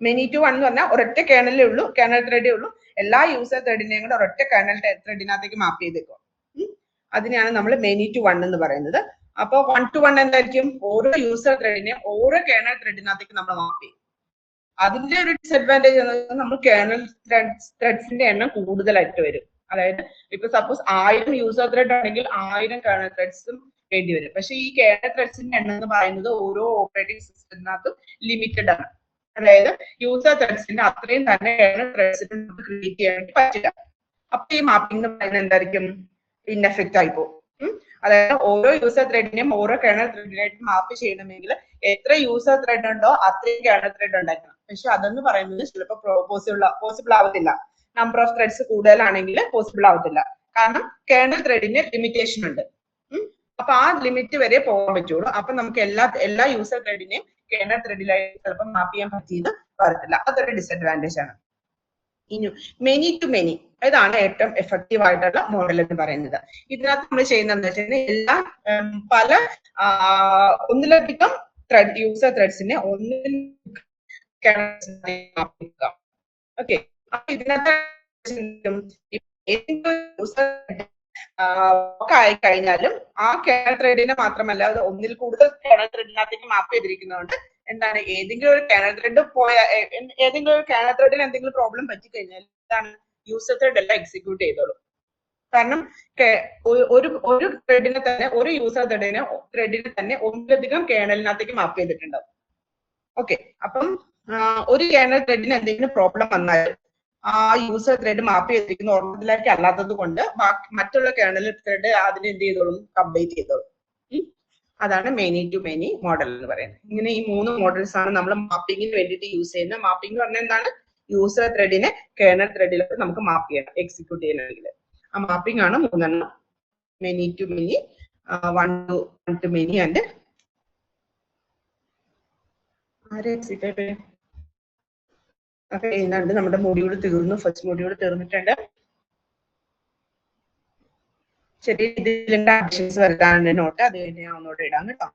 മെനി ടു വൺ എന്ന് പറഞ്ഞാൽ ഒരൊറ്റ കേർണലേ ഉള്ളൂ, കേർണൽ ത്രെഡേ ഉള്ളൂ. എല്ലാ യൂസർ ത്രെഡിനെയും കൂടെ ഒരൊറ്റ കേർണൽ ത്രെഡിനകത്തേക്ക് മാപ്പ് ചെയ്തേക്കും. അതിനെയാണ് നമ്മൾ മെനി ടു വൺ എന്ന് പറയുന്നത്. അപ്പൊ 1 to 1 എന്തായിരിക്കും, ഓരോ യൂസർ ത്രെഡിനെ ഓരോ കേർണൽ ത്രെഡിനകത്തേക്ക് നമ്മൾ മാപ്പ് ചെയ്യും. അതിന്റെ ഒരു ഡിസഡ്വാൻറ്റേജ് എന്ന് വെച്ചാൽ നമ്മൾ കേർണൽ ത്രെഡ്സിന്റെ എണ്ണം കൂടുതലായിട്ട് വരും. അതായത് ഇപ്പൊ സപ്പോസ് 1000 യൂസർ ത്രെഡ് ആണെങ്കിൽ 1000 കേർണൽ ത്രെഡ്സും വേണ്ടി വരും. പക്ഷെ ഈ കേർണൽ ത്രെഡ്സിന്റെ എണ്ണം എന്ന് പറയുന്നത് ഓരോ ഓപ്പറേറ്റിംഗ് സിസ്റ്റത്തിനകത്തും ലിമിറ്റഡ് ആണ്. അതായത് യൂസർ ത്രെഡ്സിന്റെ അത്രയും തന്നെ കേർണൽ ത്രെഡ്സിന് നമുക്ക് ക്രിയേറ്റ് ചെയ്യാൻ വേണ്ടി പറ്റില്ല. അപ്പൊ ഈ മാപ്പിംഗ് എന്ന് പറയുന്നത് എന്തായിരിക്കും, ഇൻഎഫക്റ്റ് ആയി പോകും. അതായത് ഓരോ യൂസർ ത്രെഡിനെയും ഓരോ കേർണൽ ത്രെഡിനായിട്ട് മാപ്പ് ചെയ്യണമെങ്കിൽ എത്ര യൂസർ ത്രെഡ് ഉണ്ടോ അത്രയും കേർണൽ ത്രെഡ് ഉണ്ടാക്കണം. പക്ഷെ അതെന്ന് പറയുന്നത് ചിലപ്പോൾ പോസിബിൾ ആവത്തില്ല. നമ്പർ ഓഫ് ത്രെഡ്സ് കൂടുതലാണെങ്കിൽ പോസിബിൾ ആവത്തില്ല. കാരണം കേർണൽ ത്രെഡിന് ലിമിറ്റേഷൻ ഉണ്ട്. അപ്പൊ ആ ലിമിറ്റ് വരെ പോകാൻ പറ്റുള്ളൂ. അപ്പൊ നമുക്ക് എല്ലാ യൂസർ ത്രെഡിനെയും കേർണൽ ത്രെഡിലായിട്ട് ചിലപ്പോൾ മാപ്പ് ചെയ്യാൻ പറ്റിയത് വരത്തില്ല. അതൊരു ഡിസഡ്വാൻറ്റേജ് ആണ്. ഇനി മെനി ടു മെനി, ഇതാണ് ഏറ്റവും എഫക്റ്റീവ് ആയിട്ടുള്ള മോഡൽ എന്ന് പറയുന്നത്. ഇതിനകത്ത് നമ്മൾ ചെയ്യുന്നതെന്ന് വെച്ചാൽ പല ഒന്നിലധികം യൂസർ ത്രെഡ്സിനെ ഒന്നിൽ ഓക്കെ. അപ്പൊ ഇതിനകത്ത് ആയി കഴിഞ്ഞാലും ആ കേർണൽ ത്രെഡിനെ മാത്രമല്ല അത് ഒന്നിൽ കൂടുതൽ കേർണൽ ത്രെഡിനകത്തേക്ക് മാപ്പ് ചെയ്തിരിക്കുന്നതുകൊണ്ട് എന്താണ്, ഏതെങ്കിലും ഒരു കേർണൽ ത്രെഡ് ഏതെങ്കിലും ഒരു കേർണൽ ത്രെഡിന് എന്തെങ്കിലും പ്രോബ്ലം പറ്റിക്കഴിഞ്ഞാൽ എന്താണ്, യൂസർ ത്രെഡ് എല്ലാം എക്സിക്യൂട്ട് ചെയ്തോളൂ. കാരണം ഒരു ത്രെഡിനെ തന്നെ, ഒരു യൂസർ ത്രെഡിനെ തന്നെ ഒന്നിലധികം കേർണലിനകത്തേക്ക് മാപ്പ് ചെയ്തിട്ടുണ്ടാവും. ഓക്കെ, അപ്പം ഒരു കേർണൽ ത്രെഡിന് എന്തെങ്കിലും പ്രോബ്ലം വന്നാൽ ആ യൂസർ ത്രെഡ് മാപ്പ് ചെയ്തിരിക്കുന്ന ഒരെണ്ണത്തിലേക്ക് അല്ലാത്തത് കൊണ്ട് മറ്റുള്ള കേർണൽ ത്രെഡ് അതിനെ എന്ത് ചെയ്തോളും, കംപ്ലീറ്റ് ചെയ്തോളും. അതാണ് മെനി ടു മെനി മോഡൽ എന്ന് പറയുന്നത്. ഇങ്ങനെ ഈ 3 മോഡൽസ് ആണ് നമ്മൾ മാപ്പിങ്ങിന് വേണ്ടിയിട്ട് യൂസ് ചെയ്യുന്നത്. മാപ്പിംഗ് എന്ന് പറഞ്ഞാൽ എന്താണ്, യൂസർ ത്രെഡിനെ കേർണൽ ത്രെഡിലോട്ട് നമുക്ക് മാപ്പ് ചെയ്യണം, എക്സിക്യൂട്ട് ചെയ്യണമെങ്കിൽ. ആ മാപ്പിംഗ് ആണ് 3 many to many, 1 to many and അപ്പൊ ഏതാണ്ട് നമ്മുടെ മൊഡ്യൂൾ തീർന്നു. ഫസ്റ്റ് മൊഡ്യൂൾ തീർന്നിട്ടുണ്ട്. ചെറിയ രീതിയിൽ അഡീഷൻസ് വരുത്താനുണ്ട് നോട്ട്, അത് കഴിഞ്ഞ് ഞാൻ ഒന്നുകൂടെ ഇടാം കേട്ടോ.